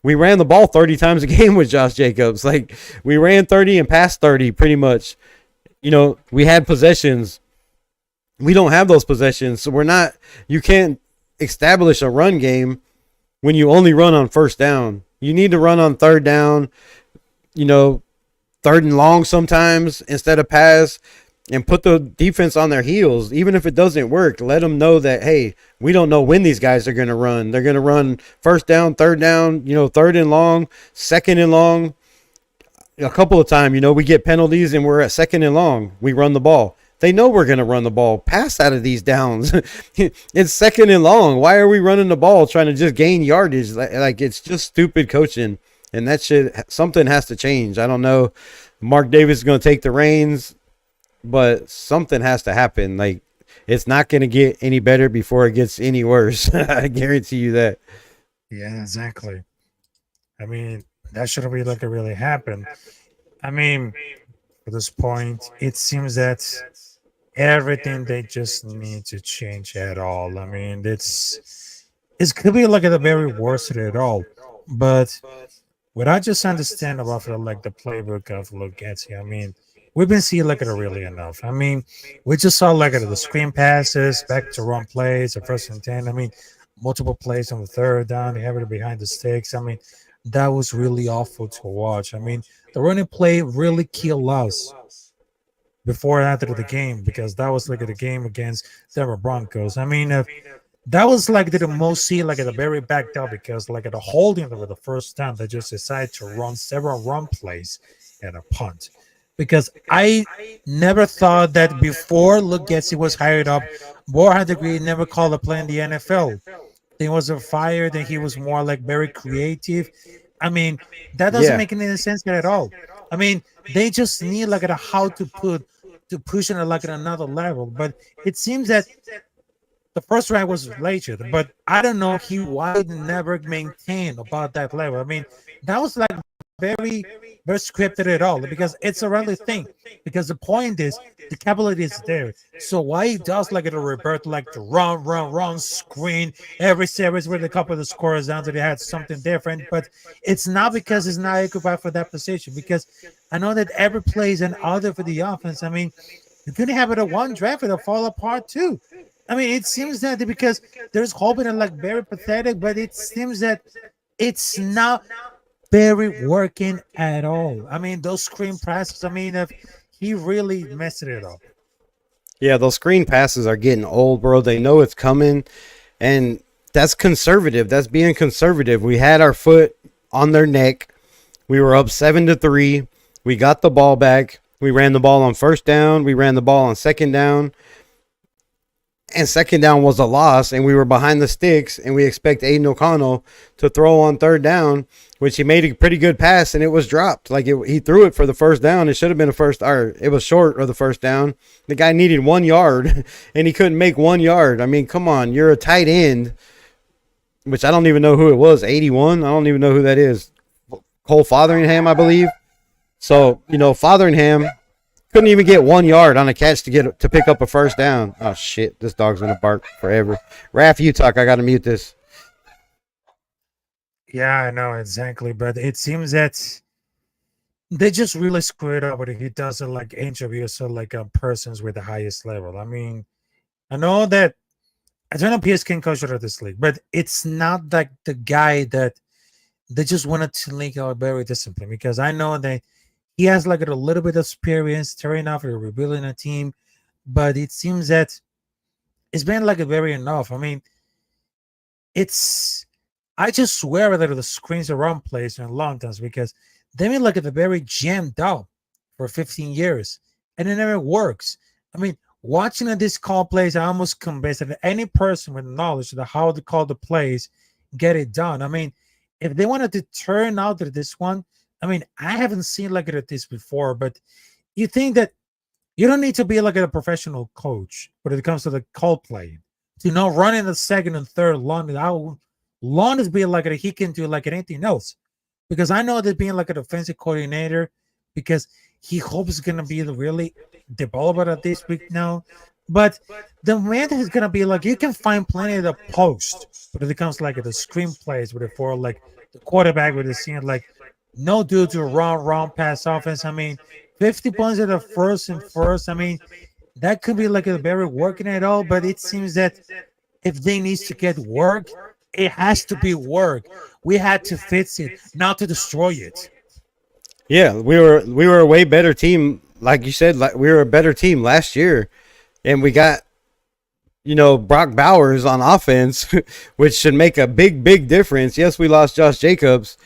We ran the ball 30 times a game with Josh Jacobs. Like, we ran 30 and passed 30 pretty much. We had possessions. We don't have those possessions. So you can't establish a run game when you only run on first down. You need to run on third down, third and long sometimes instead of pass, and put the defense on their heels. Even if it doesn't work, let them know that, hey, we don't know when these guys are going to run. They're going to run first down, third and long, second and long. A couple of times, we get penalties and we're at second and long. We run the ball. They know we're going to run the ball. Pass out of these downs. It's second and long. Why are we running the ball trying to just gain yardage? Like, it's just stupid coaching. And that shit, something has to change. I don't know. Mark Davis is going to take the reins, but something has to happen. Like, it's not going to get any better before it gets any worse. I guarantee you that. Yeah, exactly. I mean, that shouldn't really happen. I mean, at this point, it seems that everything they just need to change at all. I mean, it's could be like at the very worst of it all. But what I just understand about the playbook of Lugetti, I mean, we've been seeing it really enough. I mean, we just saw the screen passes back to run plays, the first and 10. I mean, multiple plays on the third down. They have it behind the sticks. I mean, that was really awful to watch. I mean, the running play really killed us before and after the game because that was like the game against Denver Broncos. I mean, that was like the most see like at the very back down because like at the holding over the first time they just decided to run several run plays and a punt. Because I never thought that before Luke Getsy was hired up, Borja Degree never called a play in the NFL. He was a fire, then he was more like very creative. I mean, that doesn't Yeah. make any sense at all. I mean, they just need like a how to push it like at another level. But it seems that the first round was later, but I don't know he why never maintained about that level. I mean, that was like very very scripted at all because it's a really thing. Because the point is the capability is there. So why he does like it a revert like to run screen every series with a couple of the scores down that they had something different, but it's not because it's not occupied for that position. Because I know that every play is an order for the offense. I mean, you couldn't have it a one draft it'll fall apart too. I mean, it seems that because there's hoping and like very pathetic, but it seems that it's not very working at all. I mean, those screen passes. I mean, if he really messed it up. Yeah, those screen passes are getting old, bro. They know it's coming, and that's conservative. That's being conservative. We had our foot on their neck. We were up 7-3. We got the ball back. We ran the ball on first down. We ran the ball on second down. And second down was a loss, and we were behind the sticks, and we expect Aiden O'Connell to throw on third down, which he made a pretty good pass, and it was dropped. Like, he threw it for the first down. It should have been a first, or it was short of the first down. The guy needed 1 yard, and he couldn't make 1 yard. I mean, come on. You're a tight end, which I don't even know who it was, 81? I don't even know who that is. Cole Fotheringham, I believe. So, Fotheringham couldn't even get 1 yard on a catch to pick up a first down. Oh shit, this dog's gonna bark forever. Raph, you talk. I gotta mute this. Yeah, I know exactly, but it seems that they just really screwed up when he doesn't like interview so like persons with the highest level. I mean, I know that I don't know PS can coach out of this league, but it's not like the guy that they just wanted to link out very disciplined because I know that he has like a little bit of experience tearing off or rebuilding a team, but it seems that it's been like a very enough. I mean, it's I just swear that the screens are wrong place in long times because they've been like at the very jammed out for 15 years and it never works. I mean, watching this call plays, I almost convinced that any person with knowledge of how to call the plays get it done. I mean, if they wanted to turn out to this one, I mean, I haven't seen like it at this before, but you think that you don't need to be like a professional coach when it comes to the call play to know running the second and third long how long is being like he can do like anything else. Because I know that being like a defensive coordinator, because he hopes it's gonna be the really developer at this week now. But the man is gonna be like you can find plenty of the post, but if it comes like the screenplays with it for like the quarterback with the scene like no due to wrong pass offense. I mean, 50 points at the first and first. I mean, that could be like a very working at all, but it seems that if they needs to get work, it has to be work. We had to fix it, not to destroy it. Yeah, we were a way better team. Like you said, like we were a better team last year, and we got Brock Bowers on offense, which should make a big difference. Yes, we lost Josh Jacobs.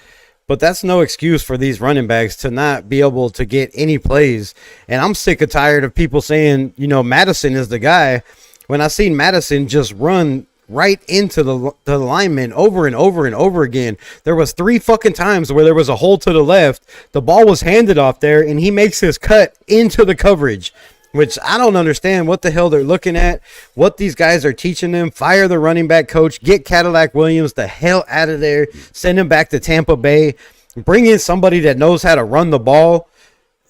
But that's no excuse for these running backs to not be able to get any plays. And I'm sick and tired of people saying, Madison is the guy. When I seen Madison just run right into the lineman over and over and over again. There was 3 fucking times where there was a hole to the left. The ball was handed off there, and he makes his cut into the coverage. Which I don't understand what the hell they're looking at, what these guys are teaching them. Fire the running back coach, get Cadillac Williams the hell out of there, send him back to Tampa Bay, bring in somebody that knows how to run the ball.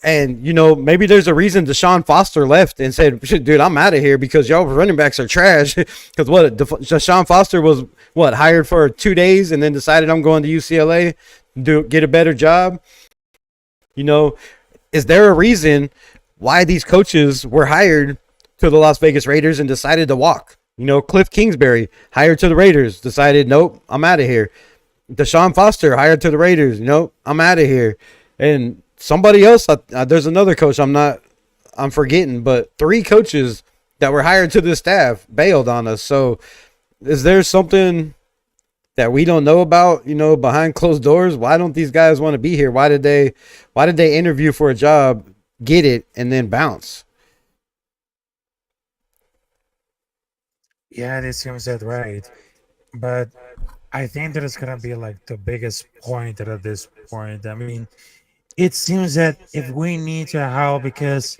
And, maybe there's a reason Deshaun Foster left and said, dude, I'm out of here because y'all running backs are trash. Because Deshaun Foster was, hired for 2 days and then decided I'm going to UCLA, get a better job. Is there a reason why these coaches were hired to the Las Vegas Raiders and decided to walk? Cliff Kingsbury, hired to the Raiders, decided, nope, I'm out of here. Deshaun Foster, hired to the Raiders, nope, I'm out of here. And somebody else, there's another coach I'm forgetting, but 3 coaches that were hired to the staff bailed on us. So is there something that we don't know about, behind closed doors? Why don't these guys want to be here? Why did they interview for a job, get it, and then bounce? Yeah, this seems that right. But I think that it's gonna be like the biggest point at this point. I mean, it seems that if we need to help, because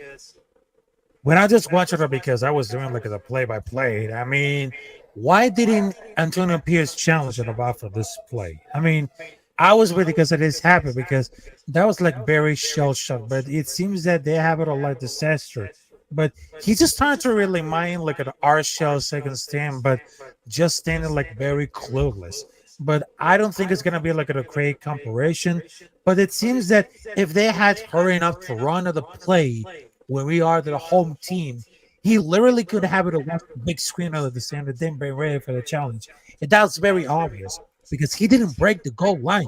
when I just watched it, because I was doing like the play-by-play. I mean, why didn't Antonio Pierce challenge it about for this play? I mean, I was with because it is happy because that was like very shell shocked. But it seems that they have it a like disaster. But he just trying to really mind like an R shell second stand, but just standing like very clueless. But I don't think it's gonna be like a great comparison. But it seems that if they had hurry enough to run of the play when we are the home team, he literally could have it on the big screen of the stand and then be ready for the challenge. And that's very obvious because he didn't break the goal line.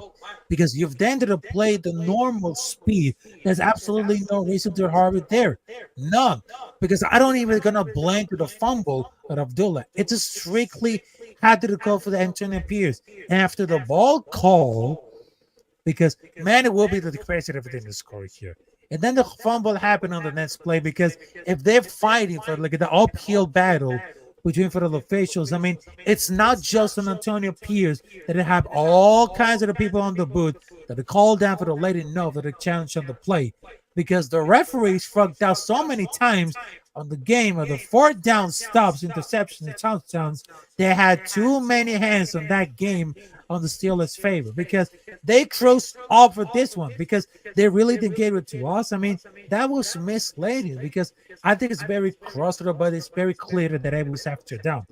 Because you've then to play the normal speed, there's absolutely no reason to hurry there. None. Because I don't even gonna blame to the fumble of Abdullah. It just strictly had to go for the Antonio Pierce. And after the ball call, because man, it will be the crazy everything to score here. And then the fumble happened on the next play because if they're fighting for like the uphill battle between for the officials, I mean, it's not just an Antonio Pierce that they have all kinds of the people on the booth that they call down for the lady know for the challenge on the play because the referees fucked out so many times on the game of the 4th down stops, interceptions, and touchdowns. They had too many hands on that game on the Steelers' favor because they crossed off with this one because they really didn't give it to us. I mean, that was misleading because I think it's very crossed, but it's very clear that it was after down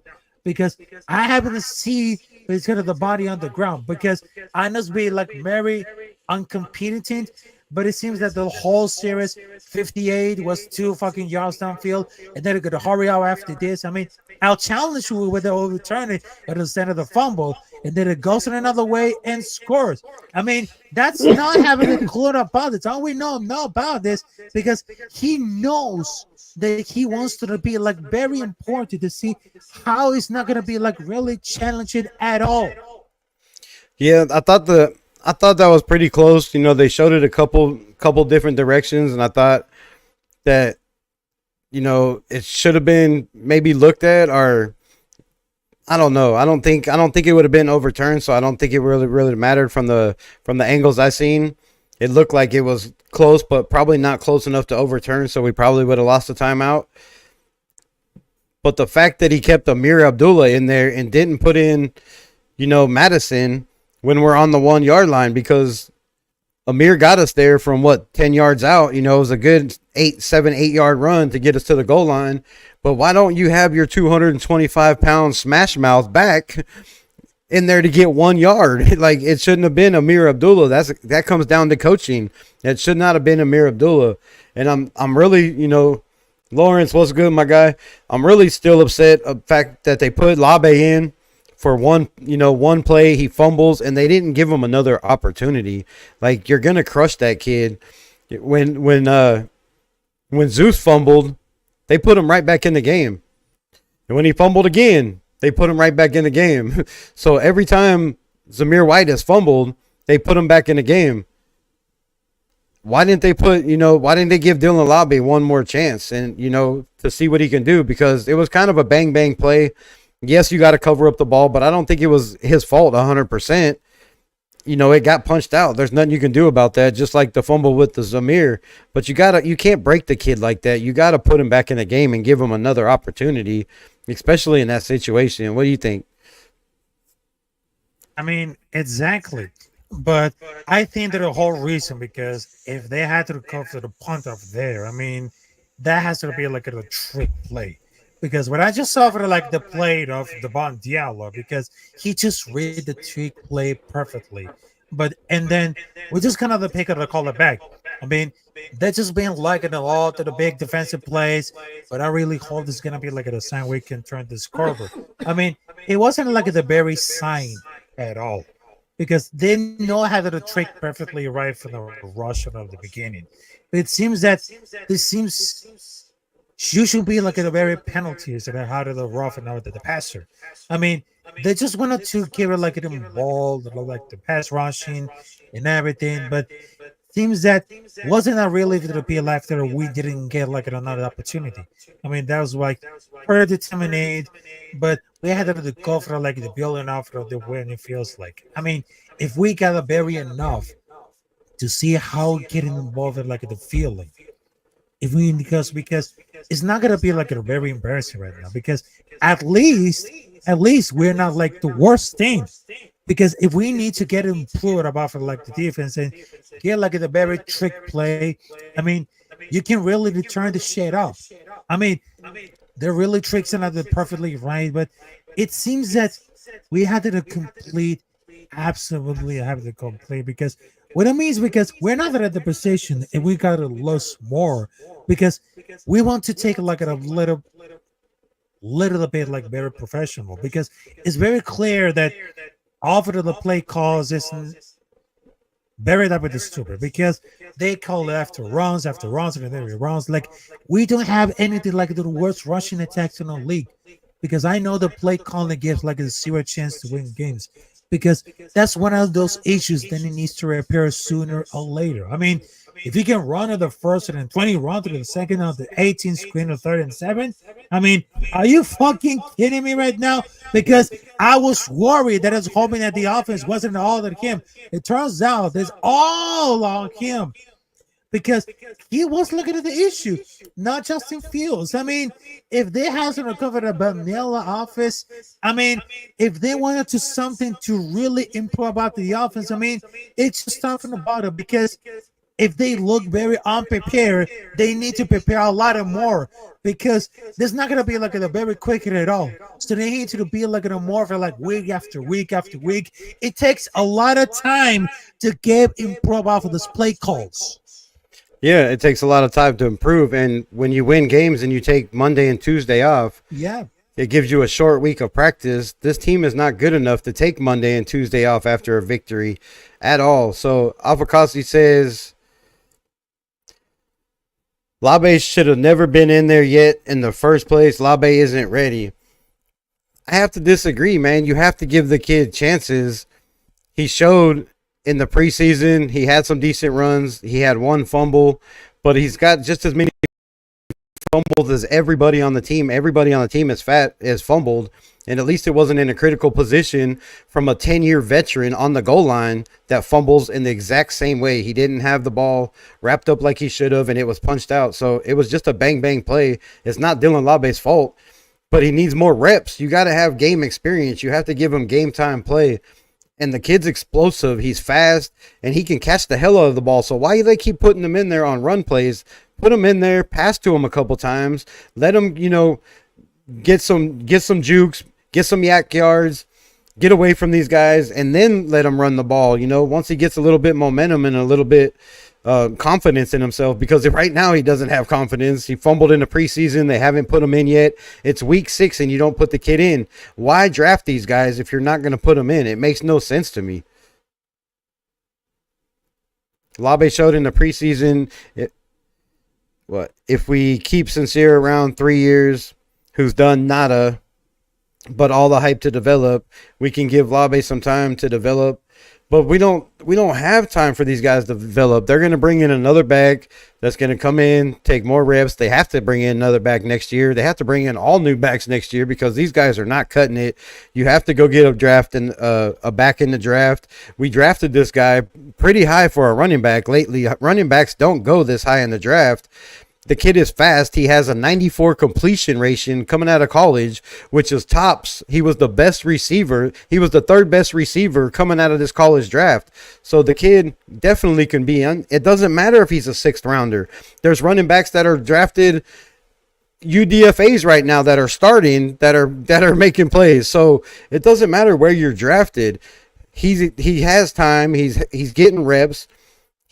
because I happen to see it's kind of the body on the ground because I must be like very uncompetent. But it seems that the whole series, 58 was 2 fucking yards downfield, and then they're gonna hurry out after this. I mean, I'll challenge you with the overturn it at the center of the fumble, and then it goes in another way and scores. I mean, that's not having a clue about this. All we know about this because he knows that he wants to be like very important to see how he's not gonna be like really challenging at all. Yeah, I thought that was pretty close. They showed it a couple different directions, and I thought that it should have been maybe looked at, or I don't know. I don't think it would have been overturned, so I don't think it really mattered from the angles I seen. It looked like it was close, but probably not close enough to overturn, so we probably would have lost the timeout. But the fact that he kept Amir Abdullah in there and didn't put in, Madison when we're on the 1 yard line, because Amir got us there from 10 yards out. It was a good 8 yard run to get us to the goal line. But why don't you have your 225-pound smash mouth back in there to get 1 yard? Like, it shouldn't have been Amir Abdullah. That comes down to coaching. It should not have been Amir Abdullah. And I'm really, Lawrence, what's good, my guy? I'm really still upset of the fact that they put Labe in for one play. He fumbles, and they didn't give him another opportunity. Like, you're gonna crush that kid. When Zeus fumbled, they put him right back in the game. And when he fumbled again, they put him right back in the game. So every time Zamir White has fumbled, they put him back in the game. Why didn't they give Dylan Labe one more chance and, to see what he can do? Because it was kind of a bang play. Yes, you got to cover up the ball, but I don't think it was his fault 100%. It got punched out. There's nothing you can do about that, just like the fumble with the Zamir. But you can't break the kid like that. You got to put him back in the game and give him another opportunity, especially in that situation. What do you think? I mean, exactly. But I think that the whole reason, because if they had to go for the punt up there, I mean, that has to be like a trick play. Because when I just saw for like the play of the Bon Diallo, because he just read the trick play perfectly. And then we just kind of pick up the call it back. I mean, They're just being like in a lot of the big defensive plays, but I really hope this is gonna be like a sign we can turn this scoreboard. I mean, it wasn't like the very sign at all because they know how to trick perfectly right from the Russian of the beginning. But it seems that this seems you should be like at the very penalties about how to the rough and out the passer. I mean, they just wanted to give it like them ball, like the pass rushing and everything, but seems that wasn't a really to appeal after we didn't get like another opportunity. I mean, that was like pretty determined, but we had to go for like the building off of the win. It feels like. I mean, if we got a very enough to see how getting involved in like the feeling, if we because it's not gonna be like a very embarrassing right now because at least we're not like the worst team. Because if we need to get improved about for like the defense and get like a very trick play, I mean, you can really turn the shit up. I mean, they're really tricks and they're perfectly right, but it seems that we had to complete absolutely have to complete because what it means because we're not at the position and we gotta lose more because we want to take like a little bit like very professional because it's very clear that offer the play calls is very that with stupid because they call it after runs and then runs. Like we don't have anything like the worst rushing attacks in the league because I know the play calling gives like a zero chance to win games because that's one of those issues that it needs to repair sooner or later. I mean, if you can run to the first and then 20 run to the second on the 18 screen or third and seven, I mean, are you fucking kidding me right now? Because I was worried that I was hoping that the offense wasn't all on him. It turns out it's all on him because he was looking at the issue, not Justin Fields. I mean, if they hasn't recovered a vanilla offense, I mean, if they wanted to something to really improve about the offense, I mean, it's just stuff from the bottom because if they look very unprepared, they need to prepare a lot more because there's not going to be like a very quick at all. So they need to be like a more for like week after week after week. It takes a lot of time to get improve off of this play calls. Yeah, it takes a lot of time to improve. And when you win games and you take Monday and Tuesday off, yeah, it gives you a short week of practice. This team is not good enough to take Monday and Tuesday off after a victory at all. So Alfakasi says Labe should have never been in there yet in the first place. Labe isn't ready. I have to disagree, man. You have to give the kid chances. He showed in the preseason. He had some decent runs. He had one fumble, but he's got just as many fumbles as everybody on the team. Everybody on the team is fumbled, and at least it wasn't in a critical position from a 10-year veteran on the goal line that fumbles in the exact same way. He didn't have the ball wrapped up like he should have, and it was punched out. So it was just a bang-bang play. It's not Dylan Labe's fault, but he needs more reps. You got to have game experience. You have to give him game time play. And the kid's explosive. He's fast, and he can catch the hell out of the ball. So why do they keep putting him in there on run plays? Put him in there, pass to him a couple times. Let him, get some jukes, get some yak yards, get away from these guys, and then let him run the ball. Once he gets a little bit momentum and a little bit confidence in himself, because right now he doesn't have confidence. He fumbled in the preseason. They haven't put him in yet. It's week 6 and you don't put the kid in. Why draft these guys if you're not going to put them in? It makes no sense to me. Labe showed in the preseason, if we keep Sincere around 3 years, who's done nada, but all the hype to develop, we can give Labe some time to develop. But we don't have time for these guys to develop. They're going to bring in another back that's going to come in, take more reps. They have to bring in another back next year. They have to bring in all new backs next year because these guys are not cutting it. You have to go get a back in the draft. We drafted this guy pretty high for a running back lately. Running backs don't go this high in the draft. The kid is fast. He has a 94 completion ratio coming out of college, which is tops. He was the best receiver. He was the third best receiver coming out of this college draft. So the kid definitely can be in. It doesn't matter if he's a 6th rounder. There's running backs that are drafted UDFAs right now that are starting, that are making plays. So it doesn't matter where you're drafted. He has time. He's getting reps.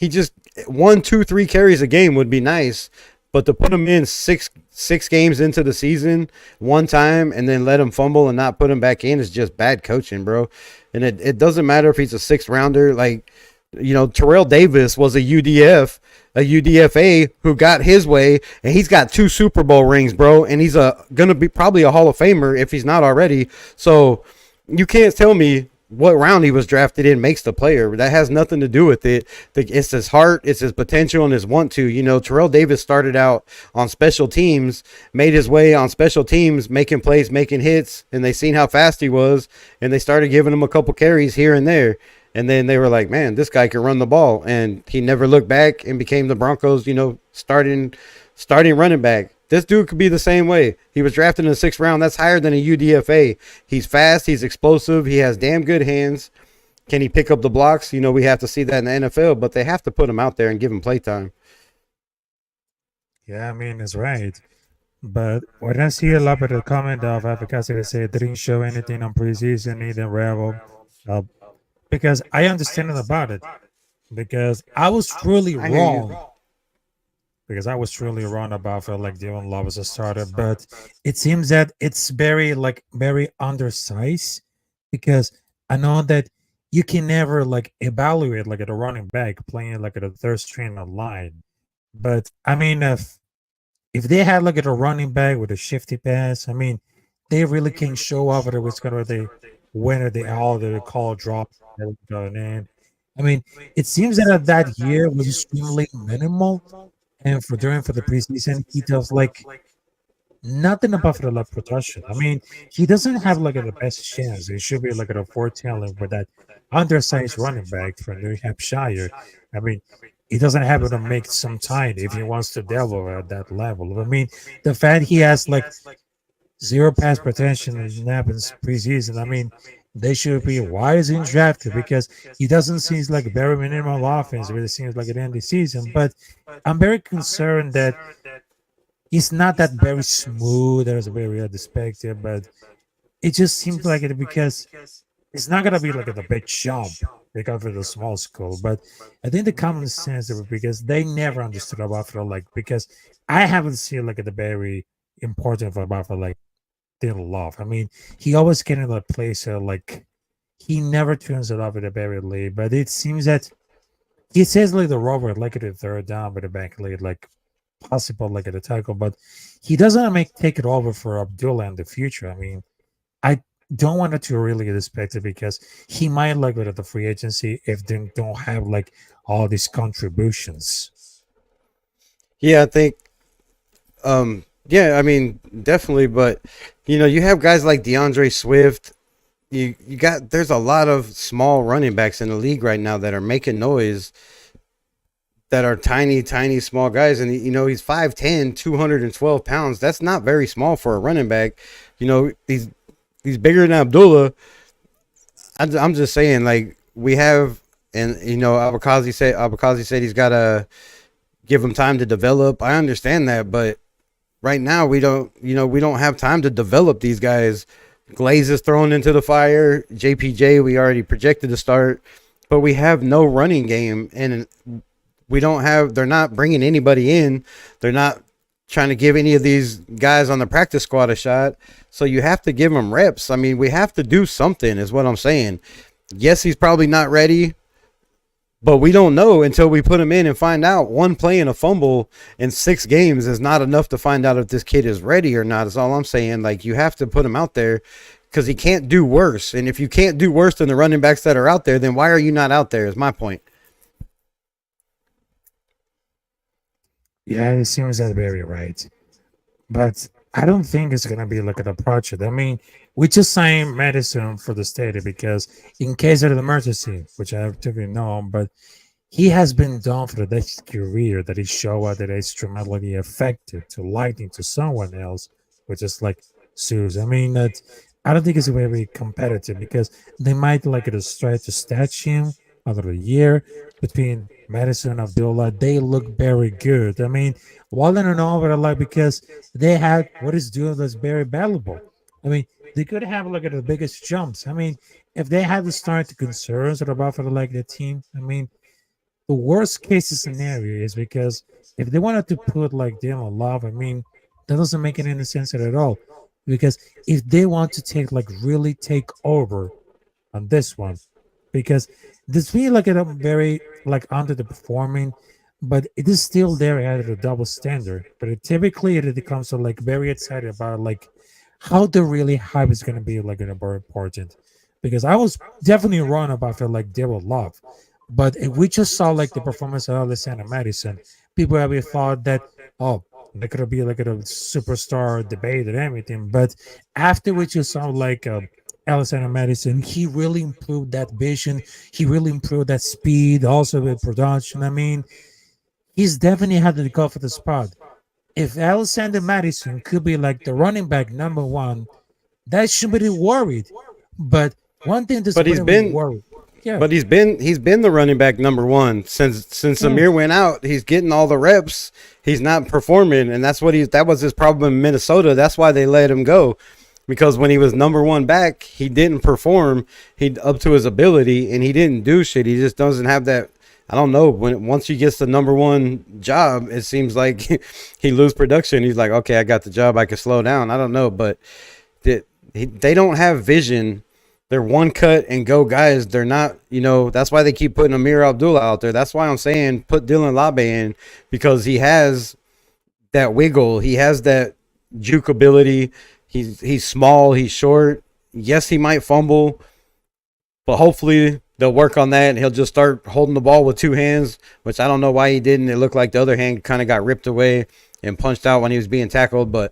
He just 1, 2, 3 carries a game would be nice, but to put him in six games into the season one time and then let him fumble and not put him back in is just bad coaching, bro. And it doesn't matter if he's a 6th rounder. Like, Terrell Davis was a UDFA who got his way, and he's got 2 Super Bowl rings, bro. And he's gonna be probably a Hall of Famer if he's not already. So you can't tell me what round he was drafted in makes the player. That has nothing to do with it. It's his heart, it's his potential, and his want to. Terrell Davis started out on special teams, made his way on special teams, making plays, making hits, and they seen how fast he was, and they started giving him a couple carries here and there. And then they were like, man, this guy can run the ball. And he never looked back and became the Broncos, starting running back. This dude could be the same way. He was drafted in the 6th round. That's higher than a UDFA. He's fast. He's explosive. He has damn good hands. Can he pick up the blocks? We have to see that in the NFL, but they have to put him out there and give him play time. Yeah, I mean, it's right. But when I see a lot of the comment of advocacy that say didn't show anything on preseason, either Rebel, because I understand it about it. Because I was truly wrong. Because I was truly wrong about like Dylan Love as a starter, but it seems that it's very undersized. Because I know that you can never like evaluate like at a running back playing like at a 3rd string of line. But I mean, if they had like at a running back with a shifty pass, I mean, they really can show off whether it's gonna the winner the call drop going in. I mean, it seems that year was extremely minimal. And for the preseason, he does like nothing about the like production. I mean, he doesn't have like the best chance. He should be like a 4 talent with that undersized running back from New Hampshire. I mean, he doesn't have to make some time if he wants to develop at that level. I mean, the fact he has like 0 pass protection in happens preseason. I mean, they should be why is he drafted? Because he doesn't seem like very minimal offense. It really seems like at the end of the season. But I'm very concerned that he's not that very smooth. There's a very perspective, but it just seems like it because it's not gonna be like a big jump because of the small school. But I think the common sense of it because they never understood about like because I haven't seen like the very important about like love. I mean, he always get in a place like he never turns it off at the very lead, but it seems that he says like the Robert like at the 3rd down with the back lead, like possible like at the tackle, but he doesn't take it over for Abdullah in the future. I mean, I don't want it to really respect it because he might like it at the free agency if they don't have like all these contributions. Yeah, I think yeah, I mean, definitely, but you have guys like DeAndre Swift. There's a lot of small running backs in the league right now that are making noise, that are tiny, small guys. And, he's 5'10", 212 pounds. That's not very small for a running back. He's bigger than Abdullah. I'm just saying, like, we have, and, Abakazi said he's got to give him time to develop. I understand that, but right now we don't have time to develop these guys. Glaze is thrown into the fire. JPJ, we already projected to start, but we have no running game, and they're not bringing anybody in. They're not trying to give any of these guys on the practice squad a shot. So you have to give them reps. I mean, we have to do something is what I'm saying. Yes, he's probably not ready, but we don't know until we put him in and find out. One play and a fumble in 6 games is not enough to find out if this kid is ready or not. Is all I'm saying. Like, you have to put him out there because he can't do worse. And if you can't do worse than the running backs that are out there, then why are you not out there is my point. Yeah, it seems that very right. But I don't think it's gonna be like an approach. I mean, we just signed Madison for the state because in case of an emergency, which I have to know, but he has been done for the next career that he showed that it's dramatically affected to lighting to someone else, which is like Suze. I mean that I don't think it's very competitive because they might like it try to statch him over the year between Madison and Abdullah. They look very good. I mean, Walden and over like because they had what is doing that's very valuable. I mean, they could have like the biggest jumps. I mean, if they had to start the concerns about for like the team, I mean, the worst case scenario is because if they wanted to put like Dylan Love, I mean, that doesn't make any sense at all. Because if they want to take like really take over on this one, because this feel like a very like underperforming, but it is still there at a double standard. But typically it becomes so like very excited about like how the really hype is going to be like in a very important. Because I was definitely wrong about feel like they will love, but if we just saw like the performance of Alexander Madison, people have thought that, oh, there could be like a superstar debate and everything. But after we just saw like Alexander Madison, he really improved that vision. He really improved that speed, also with production. I mean, he's definitely had to go for the spot. If Alexander Madison could be like the running back number one, that should be worried. But one thing that's But he's putting me been worried. Yeah. But he's been the running back number one since Yeah. Amir went out. He's getting all the reps. He's not performing, and that was his problem in Minnesota. That's why they let him go, because when he was number one back, he didn't perform. He up to his ability, and he didn't do shit. He just doesn't have that. I don't know. Once he gets the number one job, it seems like he lose production. He's like, okay, I got the job. I can slow down. I don't know, but they don't have vision. They're one cut and go guys. They're not, that's why they keep putting Amir Abdullah out there. That's why I'm saying put Dylan Labe in, because he has that wiggle. He has that juke ability. He's small. He's short. Yes, he might fumble, but hopefully they'll work on that and he'll just start holding the ball with two hands, which I don't know why he didn't. It looked like the other hand kind of got ripped away and punched out when he was being tackled, but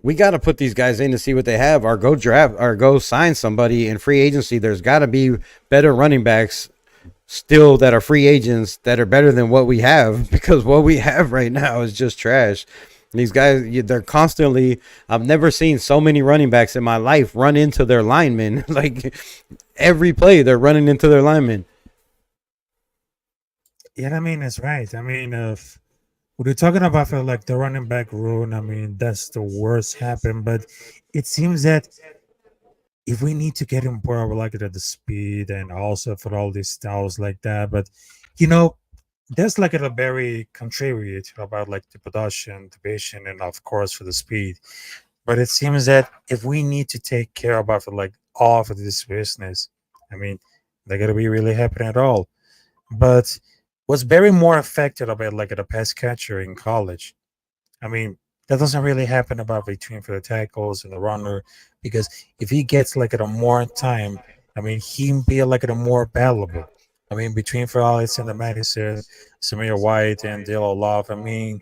we got to put these guys in to see what they have, or go draft or go sign somebody in free agency. There's got to be better running backs still that are free agents that are better than what we have, because what we have right now is just trash. And these guys, they're constantly, I've never seen so many running backs in my life run into their linemen. Like every play, they're running into their linemen. Yeah, I mean, that's right. I mean, if we're talking about for like the running back room, I mean, that's the worst happen. But it seems that if we need to get him more like at the speed and also for all these styles like that, but you know, there's like a very contrary about like the production, the vision, and of course for the speed. But it seems that if we need to take care about for like all of this business, I mean, they're gonna be really happening at all. But was very more affected about like a pass catcher in college. I mean, that doesn't really happen about between for the tackles and the runner, because if he gets like at a more time, I mean, he be like at a more valuable. I mean, between for Alex and the Madison, Samir White and Dylan Love, I mean,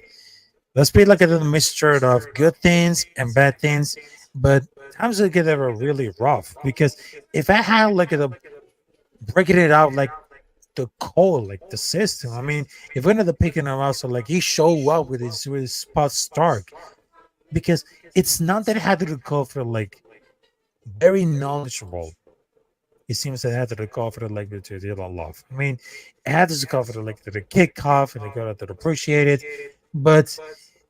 let's be like a little mixture of good things and bad things, but times it get ever really rough, because if I had like a breaking it out like the code, like the system. I mean, if we ended up picking him out, so like he showed up with his spot Stark, because it's not that it had to go for like very knowledgeable. It seems that it had to go for like to deal a love. I mean, it had to go for like the kickoff and they got to appreciate it, but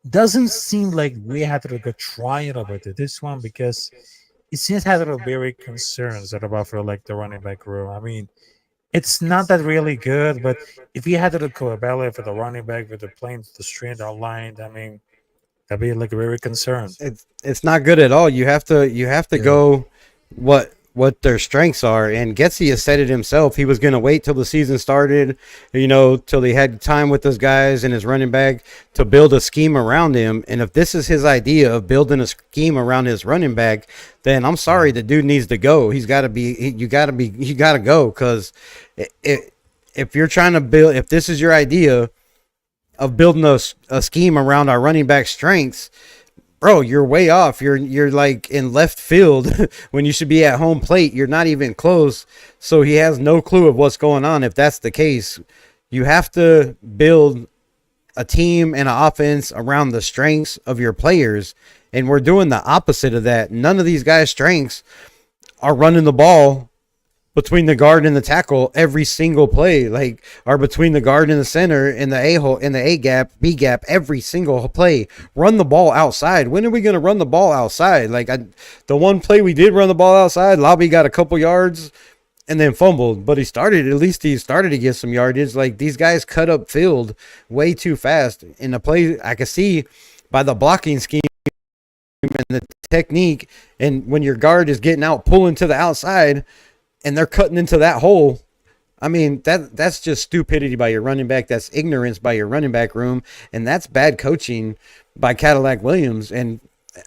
doesn't seem like we had to go try it over to this one, because it seems had a very concerns that about for like the running back room. I mean, it's not that really good, but if you had to look evaluate for the running back with the playing the straight outline, I mean, that'd be like very concerned. It's not good at all. You have to go what their strengths are. And Getsy has said it himself. He was going to wait till the season started, till he had time with those guys and his running back to build a scheme around him. And if this is his idea of building a scheme around his running back, then I'm sorry, the dude needs to go. You got to go, because if you're trying to build, if this is your idea of building a scheme around our running back strengths, bro, you're way off. You're like in left field when you should be at home plate. You're not even close. So he has no clue of what's going on. If that's the case, you have to build a team and an offense around the strengths of your players. And we're doing the opposite of that. None of these guys' strengths are running the ball between the guard and the tackle every single play, like, are between the guard and the center and the A-hole and the A gap, B gap, every single play. Run the ball outside. When are we going to run the ball outside? Like, the one play we did run the ball outside, Lobby got a couple yards, and then fumbled. But at least he started to get some yardage. Like, these guys cut up field way too fast. In the play, I could see by the blocking scheme and the technique, and when your guard is getting out, pulling to the outside, and they're cutting into that hole. I mean, that's just stupidity by your running back. That's ignorance by your running back room, and that's bad coaching by Cadillac Williams. And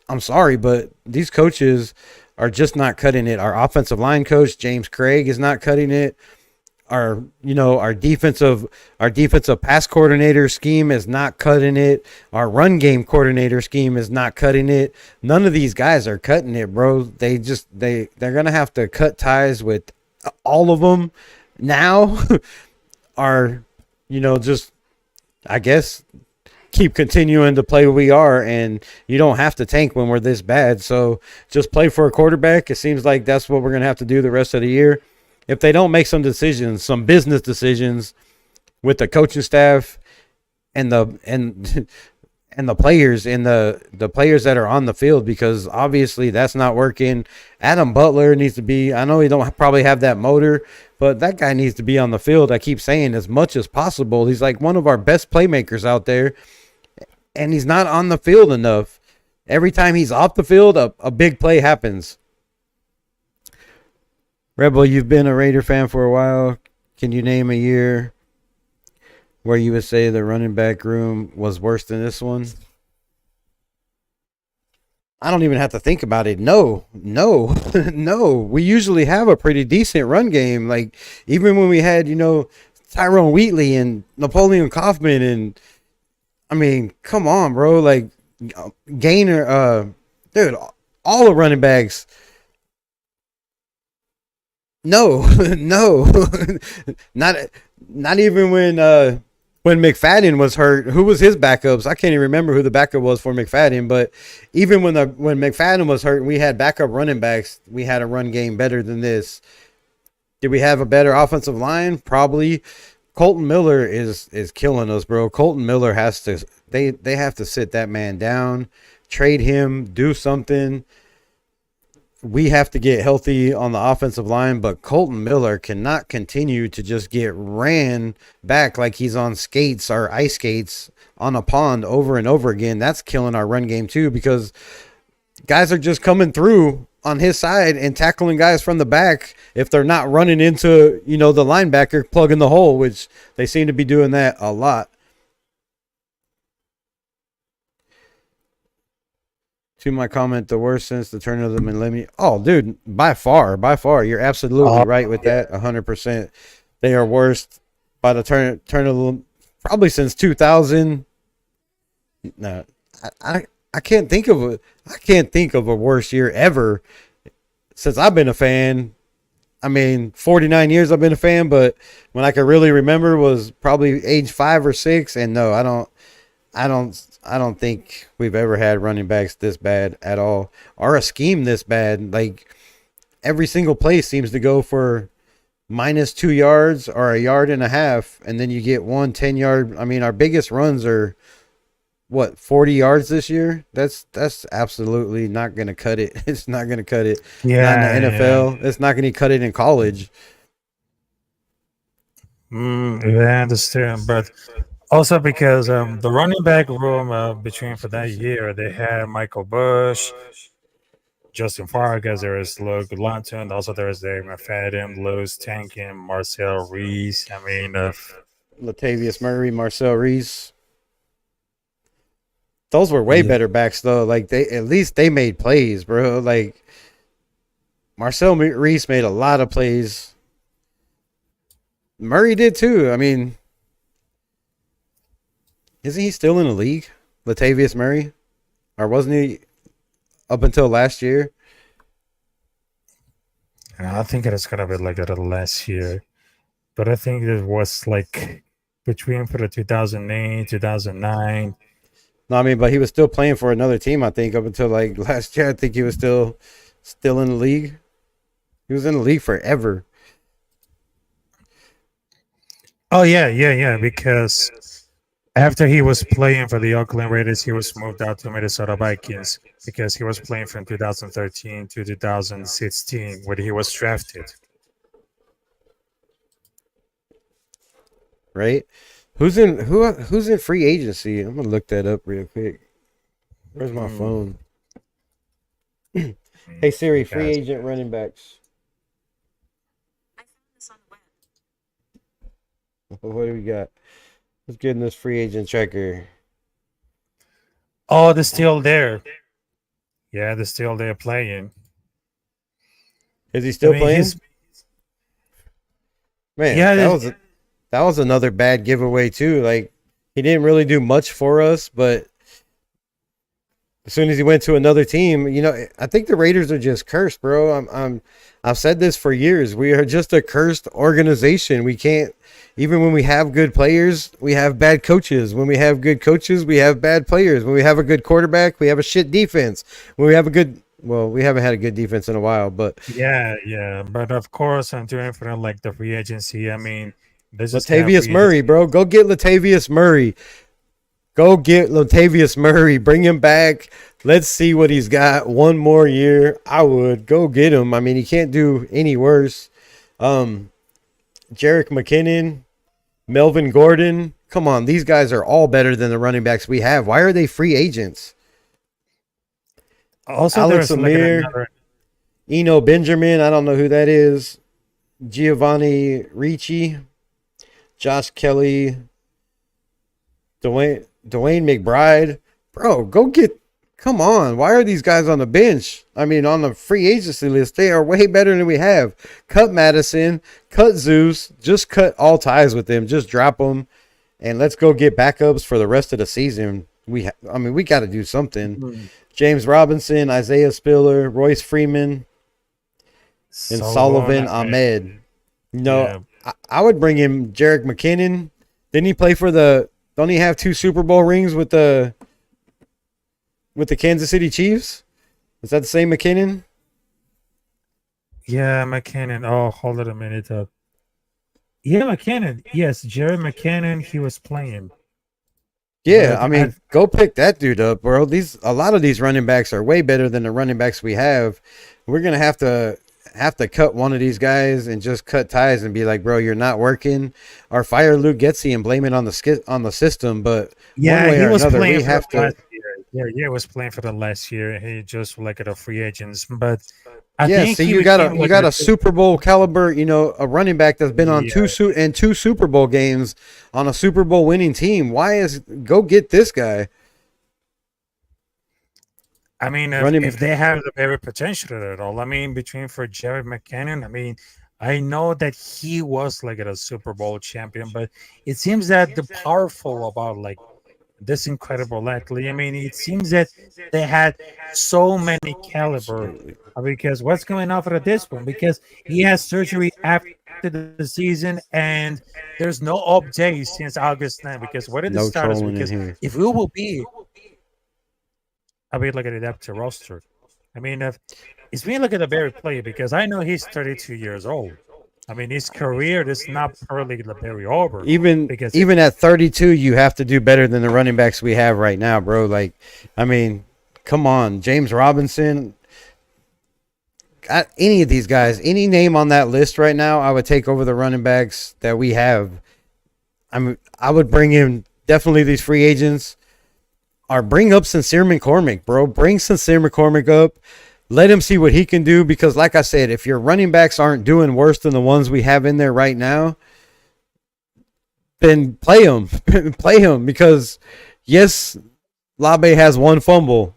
I'm sorry, but these coaches are just not cutting it. Our offensive line coach, James Craig, is not cutting it. Our defensive pass coordinator scheme is not cutting it. Our run game coordinator scheme is not cutting it. None of these guys are cutting it, bro. They're gonna have to cut ties with all of them now. Are just, I guess, keep continuing to play we are, and you don't have to tank when we're this bad. So just play for a quarterback. It seems like that's what we're gonna have to do the rest of the year. If they don't make some decisions, some business decisions with the coaching staff and the players and the players that are on the field, because obviously that's not working. Adam Butler needs to be, I know he don't probably have that motor, but that guy needs to be on the field. I keep saying as much as possible. He's like one of our best playmakers out there, and he's not on the field enough. Every time he's off the field, a big play happens. Rebel, you've been a Raider fan for a while. Can you name a year where you would say the running back room was worse than this one? I don't even have to think about it. No. We usually have a pretty decent run game. Like, even when we had, Tyrone Wheatley and Napoleon Kaufman, and I mean, come on, bro. Like, Gainer, dude, all the running backs. No, not even when McFadden was hurt. Who was his backups? I can't even remember who the backup was for McFadden. But even when McFadden was hurt and we had backup running backs, we had a run game better than this. Did we have a better offensive line? Probably. Colton Miller is killing us, bro. Colton Miller has to. They have to sit that man down, trade him, do something. We have to get healthy on the offensive line, but Colton Miller cannot continue to just get ran back like he's on skates or ice skates on a pond over and over again. That's killing our run game too, because guys are just coming through on his side and tackling guys from the back if they're not running into, the linebacker plugging the hole, which they seem to be doing that a lot. To my comment, the worst since the turn of the millennium. Oh, dude, by far. You're absolutely right with that, 100%. They are worst by the turn of the, probably since 2000. No, I can't think of a worse year ever since I've been a fan. I mean, 49 years I've been a fan, but when I can really remember was probably age 5 or 6. And no, I don't think we've ever had running backs this bad at all, or a scheme this bad. Like, every single play seems to go for -2 yards or 1.5 yards, and then you get 1 10-yard. I mean, our biggest runs are 40 yards this year. That's absolutely not going to cut it. It's not going to cut it. Yeah, not in the NFL. Yeah. It's not going to cut it in college. I understand, but also because the running back room between for that year, they had Michael Bush, Justin Fargas, there is Luke Lantern, also there is Dave McFadden, Louis Tankin, Marcel Reese. I mean, Latavius Murray, Marcel Reese. Those were way better backs though. Like, at least they made plays, bro. Like, Marcel Reese made a lot of plays. Murray did too. I mean, isn't he still in the league, Latavius Murray? Or wasn't he up until last year? I think it is going to be like that last year. But I think it was like between for the 2008, 2009. No, I mean, but he was still playing for another team, I think, up until like last year. I think he was still in the league. He was in the league forever. Oh, yeah, because after he was playing for the Oakland Raiders, he was moved out to Minnesota Vikings because he was playing from 2013 to 2016 when he was drafted. right? Who's in free agency? I'm gonna look that up real quick. Where's my phone? Hey Siri, free Because agent running backs. What do we got? Let's get in this free agent tracker. oh, they're still there. Yeah, they're still there playing. Is he I still mean, playing? he's Man, yeah. that was another bad giveaway too. Like he didn't really do much for us, but as soon as he went to another team, I think the Raiders are just cursed, bro. I've said this for years. We are just a cursed organization. We can't, even when we have good players, we have bad coaches. When we have good coaches, we have bad players. When we have a good quarterback, we have a shit defense. When we have we haven't had a good defense in a while, but Yeah. But of course, I'm doing for like the free agency. I mean, they just have Latavius free Murray, agency. bro, go get Latavius Murray. Go get Latavius Murray. Bring him back. Let's see what he's got. One more year. I would go get him. I mean, he can't do any worse. Jarek McKinnon, Melvin Gordon. Come on, these guys are all better than the running backs we have. Why are they free agents? Also, Alex there's like Amir, another. Eno Benjamin. I don't know who that is. Giovanni Ricci, Josh Kelly, Dwayne McBride. Bro, go get. Come on. Why are these guys on the bench? I mean, on the free agency list, they are way better than we have. Cut Madison, cut Zeus, just cut all ties with them. Just drop them, and let's go get backups for the rest of the season. We got to do something. James Robinson, Isaiah Spiller, Royce Freeman, and Sullivan Ahmed. Yeah. I would bring him Jarek McKinnon. Didn't he play for the? Don't he have 2 Super Bowl rings with the Kansas City Chiefs? Is that the same McKinnon? Yeah, McKinnon. Oh, hold it a minute. Yeah, McKinnon. Yes, Jerry McKinnon. He was playing. Yeah, But I mean, go pick that dude up, bro. A lot of these running backs are way better than the running backs we have. We're gonna have to cut one of these guys and just cut ties and be like, bro, you're not working, or fire Luke Getsy and blame it on the system. But yeah, one way he or was another, playing we for have the last to. year. Yeah, he was playing for the last year. He just like at a free agents, but I Yeah, think see, he you got became you like got a Super Bowl caliber, a running back that's been on yeah. two Super Bowl games on a Super Bowl winning team. Go get this guy? I mean, Running if they have the very potential at all, I mean, between for Jared McKinnon, I mean, I know that he was like at a Super Bowl champion, but it seems that the powerful about like this incredible athlete. I mean, it seems that they had so many caliber because what's going on at this one? Because he has surgery after the season and there's no update since August 9th. Because what are the no status? trolling in Because here. if we will be, I mean, look at it up to roster. I mean, if it's me look at the Barry player because I know he's 32 years old. I mean, his career is not probably the Barry over because Even at 32, you have to do better than the running backs we have right now, bro. Like, I mean, come on, James Robinson. Any of these guys, any name on that list right now, I would take over the running backs that we have. I would bring in definitely these free agents. Or bring up Sincere McCormick, bro. Bring Sincere McCormick up. Let him see what he can do because, like I said, if your running backs aren't doing worse than the ones we have in there right now, then play him. Play him because, yes, Labe has 1 fumble,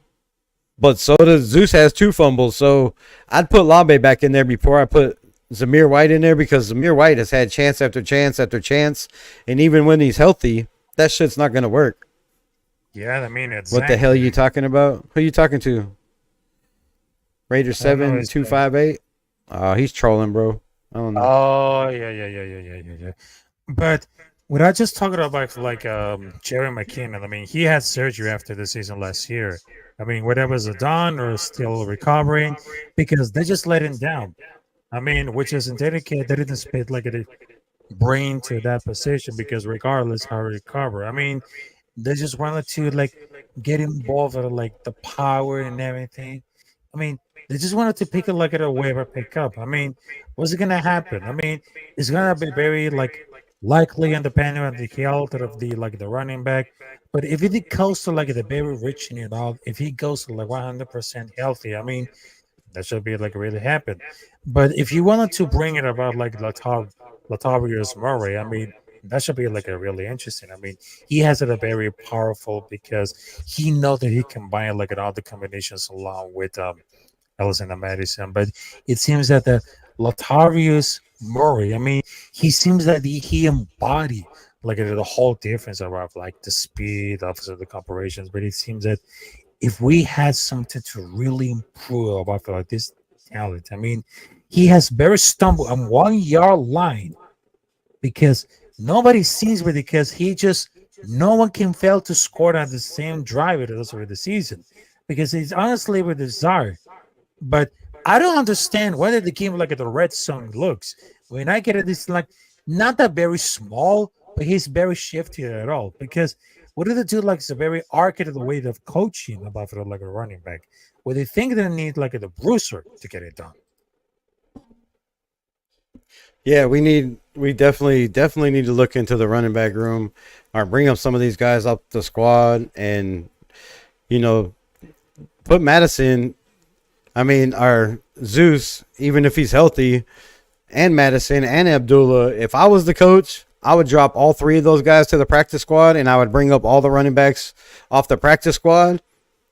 but so does Zeus has 2 fumbles. So I'd put Labe back in there before I put Zamir White in there because Zamir White has had chance after chance after chance, and even when he's healthy, that shit's not going to work. yeah, I mean, it's What the hell are you talking about? Who are you talking to? Raider 7258? Oh, he's trolling, bro. I don't know. Oh yeah. But without just talking about like Jerry McKinnon, I mean, he had surgery after the season last year. I mean, whatever was done or still recovering because they just let him down. I mean, which is indicate they didn't spit like a brain to that position because regardless how he recover, I mean, they just wanted to like get involved in like the power and everything. I mean, they just wanted to pick it like at a waiver pickup. I mean, what's it gonna happen? I mean, it's gonna be very like likely and depending on the health of the running back. But if it goes to like the very rich in it all, if he goes to like 100% healthy, I mean, that should be like really happen. But if you wanted to bring it about like Latavius Murray, I mean, that should be like a really interesting. I mean, he has it a very powerful because he knows that he combine like all the combinations along with Ellison and Madison. But it seems that the Latavius Murray, I mean, he seems that he embody like the whole difference about like the speed of the corporations. But it seems that if we had something to really improve about like this talent, I mean, he has very stumbled on 1 yard line because nobody sees it because he just no one can fail to score on the same drive it was for the season because he's honestly with his desire. But I don't understand whether the game like the red zone looks. When I get it, it's like not that very small, but he's very shifty at all. Because what do they do? Like it's a very arcade way of coaching about like a running back. Where they think they need like the bruiser to get it done. Yeah, we definitely need to look into the running back room or bring up some of these guys up the squad and you know put Madison. I mean, our Zeus, even if he's healthy, and Madison and Abdullah. If I was the coach, I would drop all three of those guys to the practice squad, and I would bring up all the running backs off the practice squad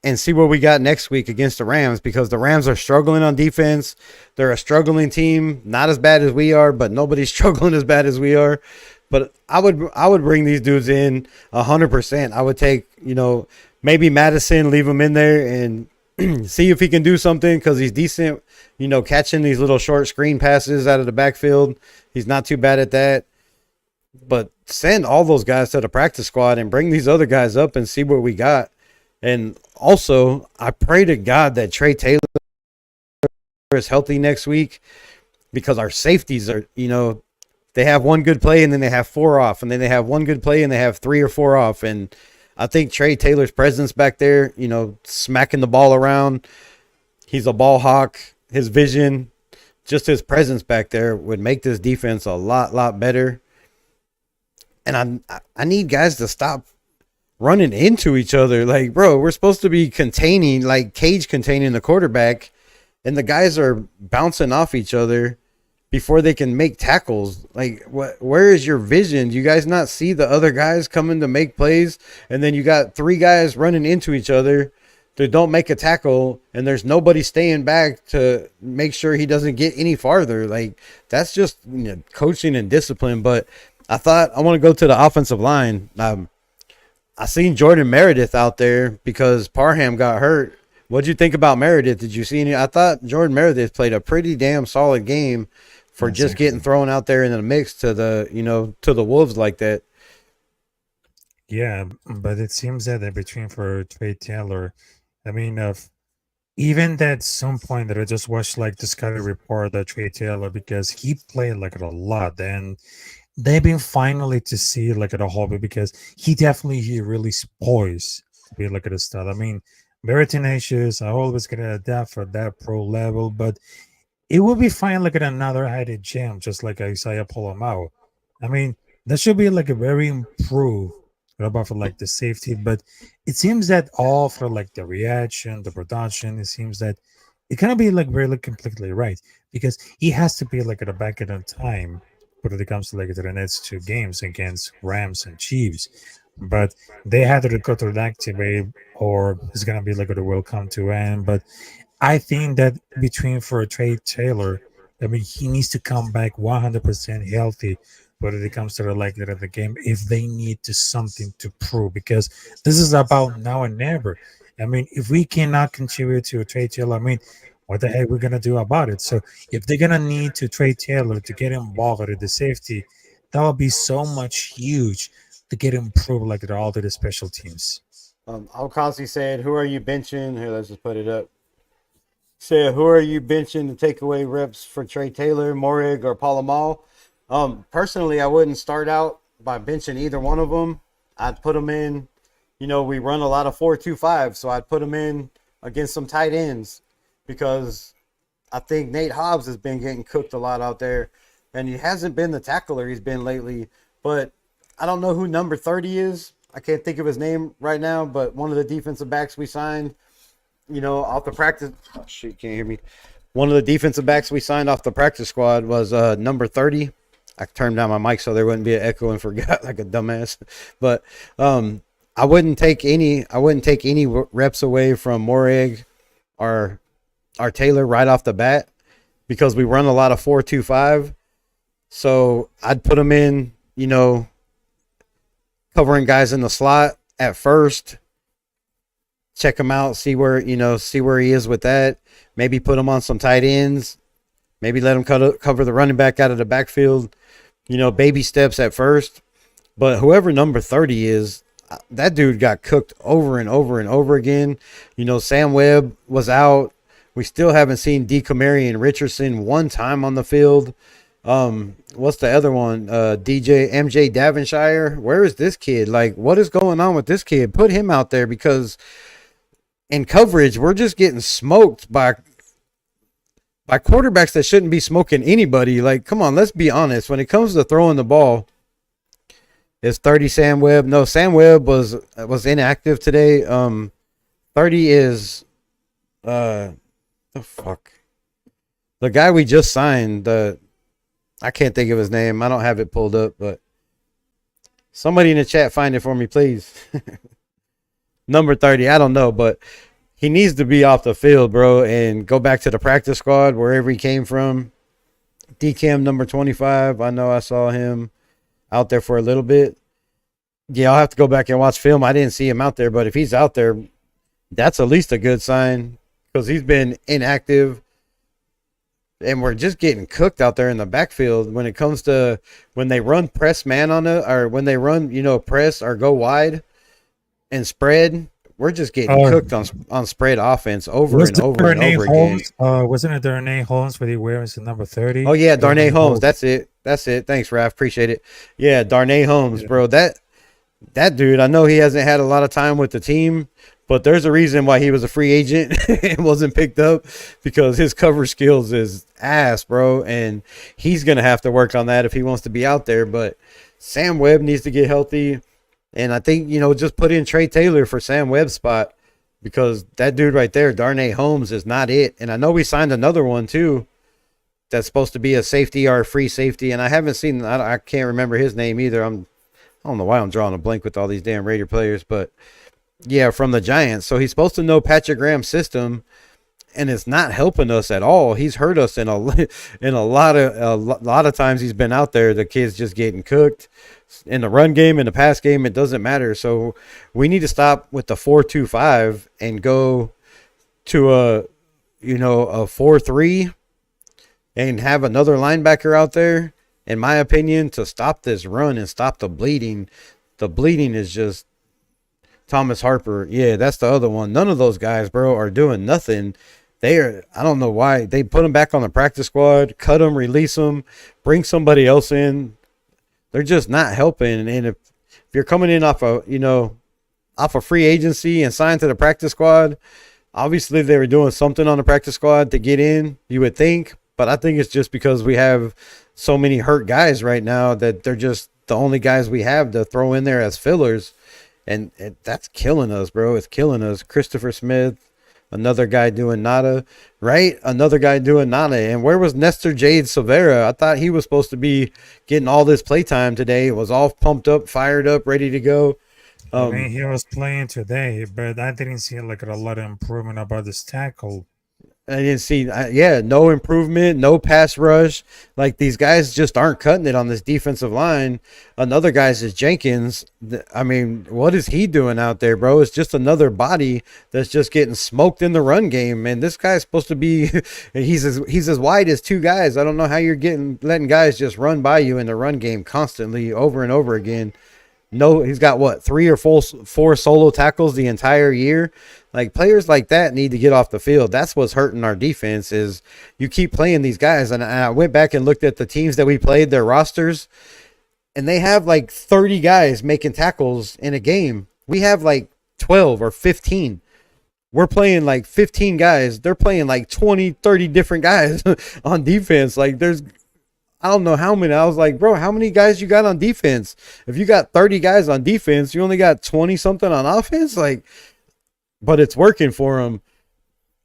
and see what we got next week against the Rams because the Rams are struggling on defense. They're a struggling team, not as bad as we are, but nobody's struggling as bad as we are. But I would bring these dudes in 100%. I would take maybe Madison, leave him in there, and see if he can do something because he's decent, catching these little short screen passes out of the backfield. He's not too bad at that. But send all those guys to the practice squad and bring these other guys up and see what we got. And also, I pray to God that Trey Taylor is healthy next week because our safeties are, they have one good play and then they have four off. And then they have one good play and they have three or four off. And I think Trey Taylor's presence back there, smacking the ball around, he's a ball hawk. His vision, just his presence back there would make this defense a lot better. And I need guys to stop running into each other. Like, bro, we're supposed to be containing, like cage containing the quarterback, and the guys are bouncing off each other before they can make tackles. Like, where is your vision? Do you guys not see the other guys coming to make plays? And then you got three guys running into each other that don't make a tackle, and there's nobody staying back to make sure he doesn't get any farther. Like, that's just coaching and discipline. But I thought I want to go to the offensive line. I seen Jordan Meredith out there because Parham got hurt. What'd you think about Meredith? Did you see any? I thought Jordan Meredith played a pretty damn solid game for just getting thrown out there in the mix to the Wolves like that. Yeah, but it seems that in between for Trey Taylor, I mean, even at some point that I just watched like the scouting report that Trey Taylor because he played like it a lot and they've been finally to see like at a hobby because he really poised to be like at a stud. I mean, very tenacious. I always get to adapt for that pro level, but it will be fine like at another added gem, just like Isaiah Polamalu. I mean, that should be like a very improved about for like the safety, but it seems that all for like the reaction, the production, it seems that it cannot be like really completely right because he has to be like at the back at a time when it comes to like the next two games against Rams and Chiefs. But they had to go to activate or it's gonna be like it will come to end. But I think that between for Trey Taylor, I mean he needs to come back 100% healthy when it comes to the game if they need to something to prove because this is about now and never. I mean, if we cannot contribute to a Trey Taylor, I mean, what the heck we're gonna do about it? So if they're gonna need to trade Taylor to get involved with the safety, that would be so much huge to get improved like all to the special teams. Alcasi said, "Who are you benching?" Here, let's just put it up. Said, "Who are you benching to take away reps for Trey Taylor, Morig, or Palomal?" Personally, I wouldn't start out by benching either one of them. I'd put them in. We run a lot of 4-2-5, so I'd put them in against some tight ends because I think Nate Hobbs has been getting cooked a lot out there, and he hasn't been the tackler he's been lately. But I don't know who number 30 is. I can't think of his name right now, but one of the defensive backs we signed, off the practice. Oh, shit, you can't hear me. One of the defensive backs we signed off the practice squad was number 30. I turned down my mic so there wouldn't be an echo and forgot like a dumbass. But I wouldn't take any reps away from Moreg or Taylor right off the bat because we run a lot of 4-2-5. So I'd put him in, covering guys in the slot at first. Check him out, see where he is with that. Maybe put him on some tight ends. Maybe let him cover the running back out of the backfield. Baby steps at first. But whoever number 30 is, that dude got cooked over and over and over again. Sam Webb was out. We still haven't seen DeCamarion Richardson one time on the field. What's the other one? MJ Davonshire. Where is this kid? Like, what is going on with this kid? Put him out there because in coverage, we're just getting smoked by quarterbacks that shouldn't be smoking anybody. Like, come on, let's be honest. When it comes to throwing the ball, is 30 Sam Webb? No, Sam Webb was inactive today. 30 is the fuck. The guy we just signed, I can't think of his name. I don't have it pulled up, but somebody in the chat find it for me, please. Number 30, I don't know, but he needs to be off the field, bro, and go back to the practice squad wherever he came from. DCAM number 25, I know I saw him out there for a little bit. Yeah, I'll have to go back and watch film. I didn't see him out there, but if he's out there, that's at least a good sign because he's been inactive. And we're just getting cooked out there in the backfield when it comes to when they run press man on it or when they run, press or go wide and spread. We're just getting cooked on spread offense over and over and over again. Wasn't it Darnay Holmes where he wears the number 30? Oh, yeah, Darnay Holmes. That's it. Thanks, Raph. Appreciate it. Yeah, Darnay Holmes, bro. That dude, I know he hasn't had a lot of time with the team, but there's a reason why he was a free agent and wasn't picked up because his cover skills is ass, bro. And he's going to have to work on that if he wants to be out there. But Sam Webb needs to get healthy. And I think, just put in Trey Taylor for Sam Webb's spot because that dude right there, Darnay Holmes, is not it. And I know we signed another one too that's supposed to be a safety or a free safety. And I haven't seen, I can't remember his name either. I don't know why I'm drawing a blank with all these damn Raider players, but yeah, from the Giants. So he's supposed to know Patrick Graham's system, and it's not helping us at all. He's hurt us in a lot of times he's been out there. The kid's just getting cooked in the run game, in the pass game. It doesn't matter. So we need to stop with the 4-2-5 and go to a 4-3 and have another linebacker out there. In my opinion, to stop this run and stop the bleeding. The bleeding is just Thomas Harper. Yeah, that's the other one. None of those guys, bro, are doing nothing. I don't know why. They put them back on the practice squad, cut them, release them, bring somebody else in. They're just not helping. And if you're coming in off a free agency and signed to the practice squad, obviously they were doing something on the practice squad to get in, you would think. But I think it's just because we have so many hurt guys right now that they're just the only guys we have to throw in there as fillers. And that's killing us, bro. It's killing us. Christopher Smith, another guy doing nada, right? Another guy doing nada. And where was Nestor Jade Silvera? I thought he was supposed to be getting all this playtime today. It was all pumped up, fired up, ready to go. I mean, he was playing today, but I didn't see like a lot of improvement about this tackle. I didn't see, no improvement, no pass rush. Like, these guys just aren't cutting it on this defensive line. Another guy's is Jenkins. I mean, what is he doing out there, bro? It's just another body that's just getting smoked in the run game. And this guy's supposed to be, he's as wide as two guys. I don't know how you're letting guys just run by you in the run game constantly over and over again. No, he's got what, 3 or 4 solo tackles the entire year. Like, players like that need to get off the field. That's what's hurting our defense is you keep playing these guys. And I went back and looked at the teams that we played, their rosters, and they have like 30 guys making tackles in a game. We have like 12 or 15. We're playing like 15 guys. They're playing like 20, 30 different guys on defense. Like, there's I don't know how many. I was like, bro, how many guys you got on defense? If you got 30 guys on defense, you only got 20 something on offense. Like, but it's working for him.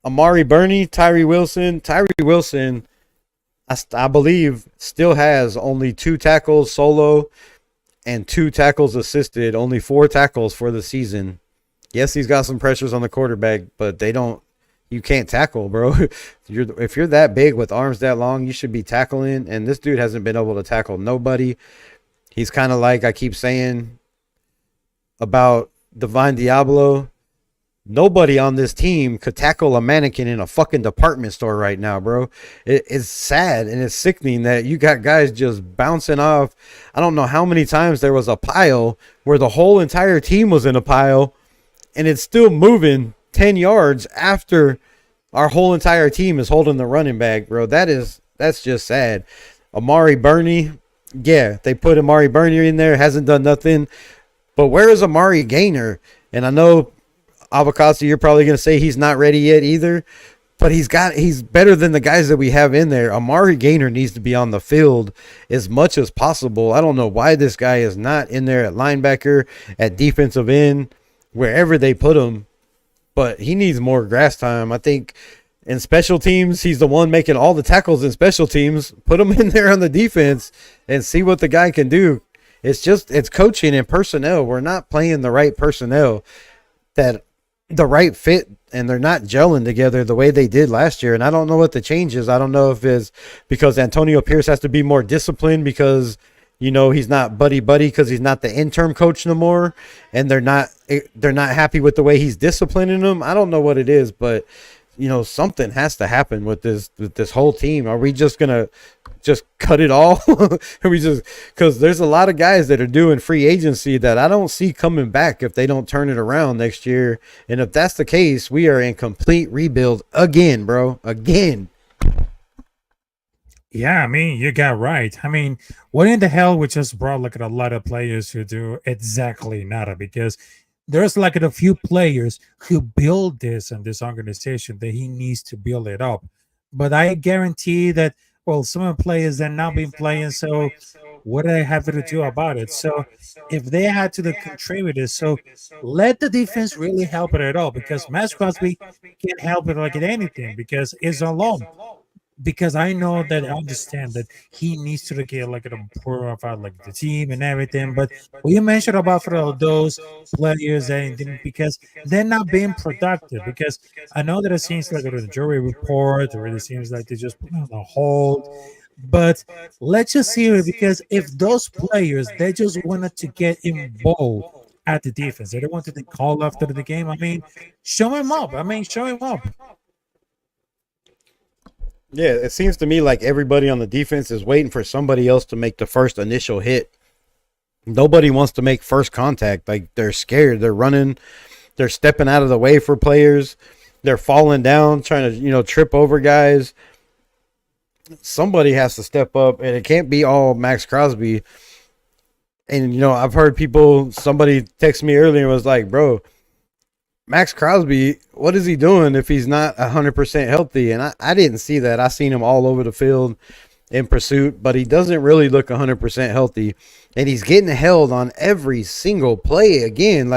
Amari Burney, Tyree Wilson. Tyree Wilson, I believe, still has only 2 tackles solo and 2 tackles assisted. Only 4 tackles for the season. Yes, he's got some pressures on the quarterback, but you can't tackle, bro. If you're that big with arms that long, you should be tackling. And this dude hasn't been able to tackle nobody. He's kind of like I keep saying about Divine Diablo. Nobody on this team could tackle a mannequin in a fucking department store right now, bro. It's sad and it's sickening that you got guys just bouncing off. I don't know how many times there was a pile where the whole entire team was in a pile and it's still moving 10 yards after our whole entire team is holding the running back, bro. That's just sad. Amari Burney, yeah, they put Amari Burney in there, hasn't done nothing. But where is Amari Gaynor? And I know, Avocado, you're probably going to say he's not ready yet either, but he's better than the guys that we have in there. Amari Gaynor needs to be on the field as much as possible. I don't know why this guy is not in there at linebacker, at defensive end, wherever they put him, but he needs more grass time. I think in special teams, he's the one making all the tackles in special teams. Put him in there on the defense and see what the guy can do. It's coaching and personnel. We're not playing the right personnel that the right fit, and they're not gelling together the way they did last year. And I don't know what the change is. I don't know if it's because Antonio Pierce has to be more disciplined because, he's not buddy because he's not the interim coach no more, and they're not happy with the way he's disciplining them. I don't know what it is, but something has to happen with this whole team. Are we just gonna just cut it all? Because there's a lot of guys that are doing free agency that I don't see coming back if they don't turn it around next year. And if that's the case, we are in complete rebuild again, bro. Again. Yeah, you got right. What in the hell we just brought a lot of players who do exactly nada, because there's a few players who build this and this organization that he needs to build it up. But I guarantee that, some of the players that now been playing, so what do they have to do about it? So if they had to the contributors, so let the defense really help it at all, because Max Crosby can't help it at anything because it's alone. Because I know that I understand that he needs to get an improve about the team and everything. But what you mentioned about for those players and because they're not being productive, because I know that it seems like a jury report, or it seems like they just put on a hold. But let's just see it, because if those players, they just wanted to get involved at the defense, they don't want to call after the game. Show him up. Show him up. Yeah, it seems to me like everybody on the defense is waiting for somebody else to make the first initial hit. Nobody wants to make first contact. They're scared. They're running. They're stepping out of the way for players. They're falling down, trying to, trip over guys. Somebody has to step up, and it can't be all Max Crosby. And, I've heard somebody text me earlier and was like, bro, Max Crosby, what is he doing if he's not 100% healthy? And I didn't see that. I seen him all over the field in pursuit, but he doesn't really look 100% healthy. And he's getting held on every single play again.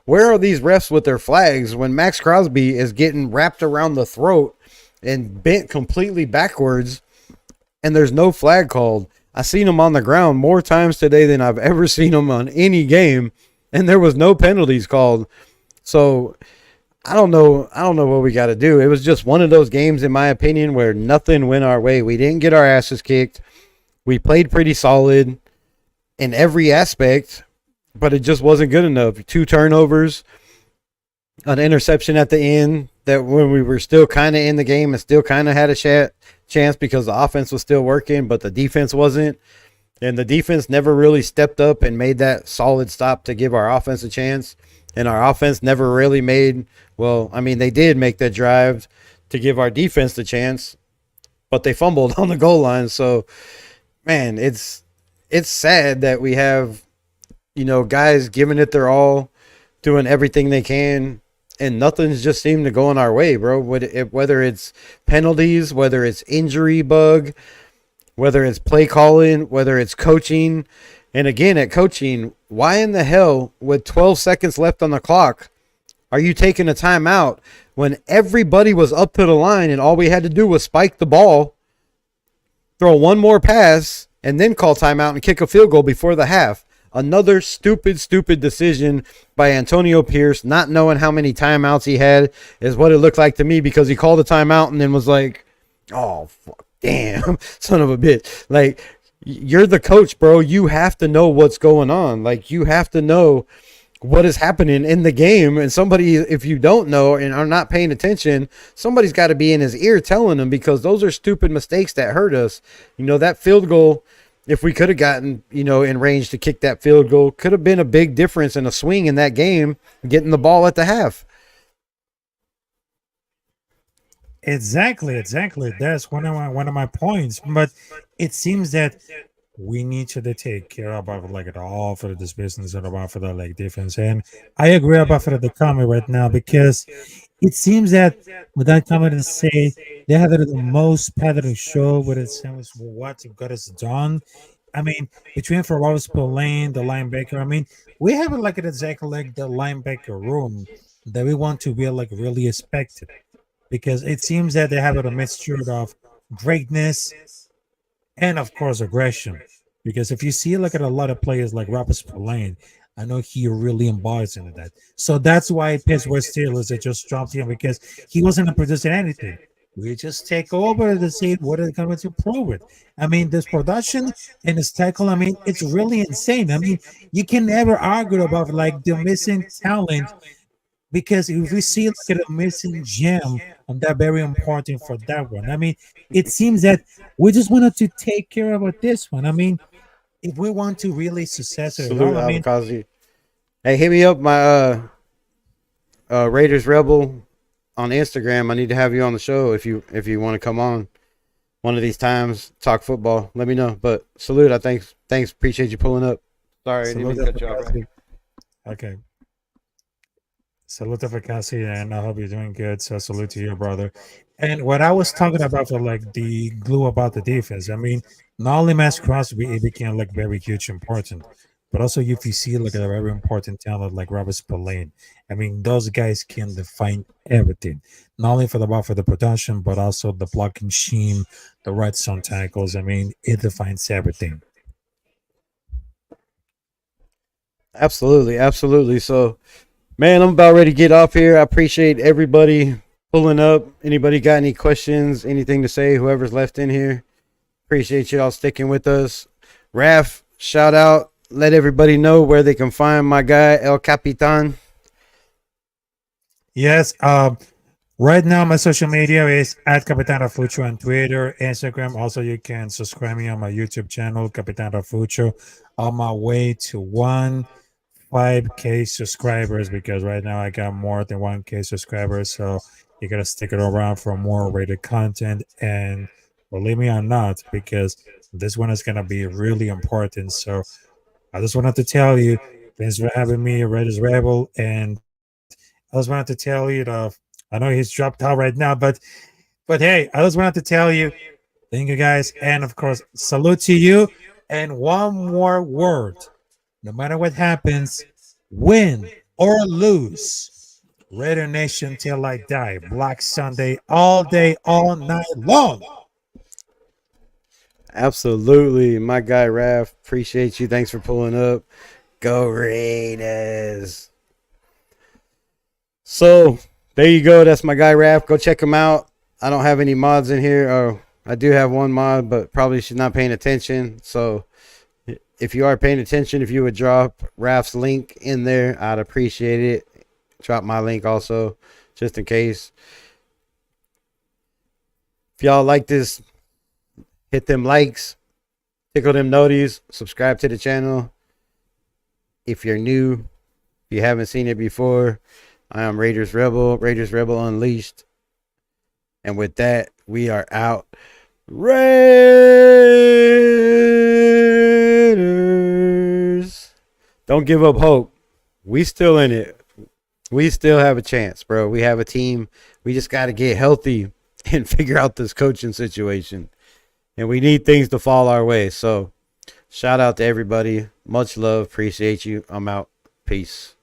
Where are these refs with their flags when Max Crosby is getting wrapped around the throat and bent completely backwards and there's no flag called? I seen him on the ground more times today than I've ever seen him on any game, and there was no penalties called. So I don't know what we got to do. It was just one of those games, in my opinion, where nothing went our way. We didn't get our asses kicked. We played pretty solid in every aspect, but it just wasn't good enough. 2 turnovers, an interception at the end that when we were still kind of in the game and still kind of had a chance because the offense was still working, but the defense wasn't. And the defense never really stepped up and made that solid stop to give our offense a chance. And our offense never really they did make that drive to give our defense the chance, but they fumbled on the goal line. So, man, it's sad that we have, guys giving it their all, doing everything they can, and nothing's just seemed to go in our way, bro. Whether it's penalties, whether it's injury bug, whether it's play calling, whether it's coaching. And again, at coaching, why in the hell, with 12 seconds left on the clock, are you taking a timeout when everybody was up to the line and all we had to do was spike the ball, throw one more pass, and then call timeout and kick a field goal before the half? Another stupid decision by Antonio Pierce, not knowing how many timeouts he had, is what it looked like to me, because he called a timeout and then was like, oh, fuck, damn, son of a bitch. Like, you're the coach, bro. You have to know what's going on. Like, you have to know what is happening in the game. And somebody, if you don't know and are not paying attention, somebody's got to be in his ear telling him, because those are stupid mistakes that hurt us. You know, that field goal, if we could have gotten, you know, in range to kick that field goal, could have been a big difference and a swing in that game, getting the ball at the half. Exactly. That's one of my points. But it seems that we need to take care about like it all for this business and about for the like defense. And I agree about for the comment right now, because it seems that without comment to say they have the most pathetic show with it seems what got us done. I mean, between for Robert Spillane, the linebacker, I mean, we have like an exactly like the linebacker room that we want to be like really expected, because it seems that they have a mixture of greatness and of course aggression. Because if you see look at a lot of players like Robert Spillane, I know he really embodies into that. So that's why Pittsburgh Steelers they just dropped him, because he wasn't producing anything. We just take over to see what they're going to prove with. I mean, this production and this tackle, I mean, it's really insane. I mean, you can never argue about like the missing talent, because if we see like a missing gem on that, very important for that one. I mean, it seems that we just wanted to take care of this one. I mean, if we want to really success it, Salute, I mean, Abakazi. Hey, hit me up, my Raiders Rebel on Instagram. I need to have you on the show if you want to come on one of these times, talk football. Let me know. But salute, thanks. Appreciate you pulling up. Sorry, I didn't mean to cut you off. Okay. Salute for Cassie, and I hope you're doing good. So salute to you, brother. And what I was talking about for like the glue about the defense, I mean, not only Max Crosby, it became like very huge important, but also if you see like a very important talent like Robert Spillane. I mean, those guys can define everything, not only for the production, but also the blocking scheme, the red zone tackles. I mean, it defines everything. Absolutely. So, man, I'm about ready to get off here. I appreciate everybody pulling up. Anybody got any questions, anything to say? Whoever's left in here, appreciate you all sticking with us. Raf, shout out. Let everybody know where they can find my guy, El Capitan. Yes. Right now, my social media is at Capitan Fucho on Twitter, Instagram. Also, you can subscribe me on my YouTube channel, Capitan Fucho. On my way to 5K subscribers, because right now I got more than 1K subscribers. So you got to stick it around for more rated content. And believe me or not, because this one is going to be really important. So I just wanted to tell you, thanks for having me, Raiders Rebel. And I just wanted to tell you that I know he's dropped out right now, but hey, I just wanted to tell you, thank you guys. And of course, salute to you. And one more word. No matter what happens, win or lose, Raider Nation till I die. Black Sunday, all day, all night long. Absolutely. My guy, Raf, appreciate you. Thanks for pulling up. Go Raiders. So, there you go. That's my guy, Raf. Go check him out. I don't have any mods in here. Oh, I do have one mod, but probably she's not paying attention. So, if you are paying attention, if you would drop Raf's link in there, I'd appreciate it. Drop my link also, just in case. If y'all like this, hit them likes, tickle them noties, subscribe to the channel. If you're new, if you haven't seen it before, I am Raiders Rebel Unleashed. And with that, we are out. Raiders. Don't give up hope. We still in it. We still have a chance, bro. We have a team. We just got to get healthy and figure out this coaching situation. and we need things to fall our way. So shout out to everybody. Much love. Appreciate you. I'm out. Peace.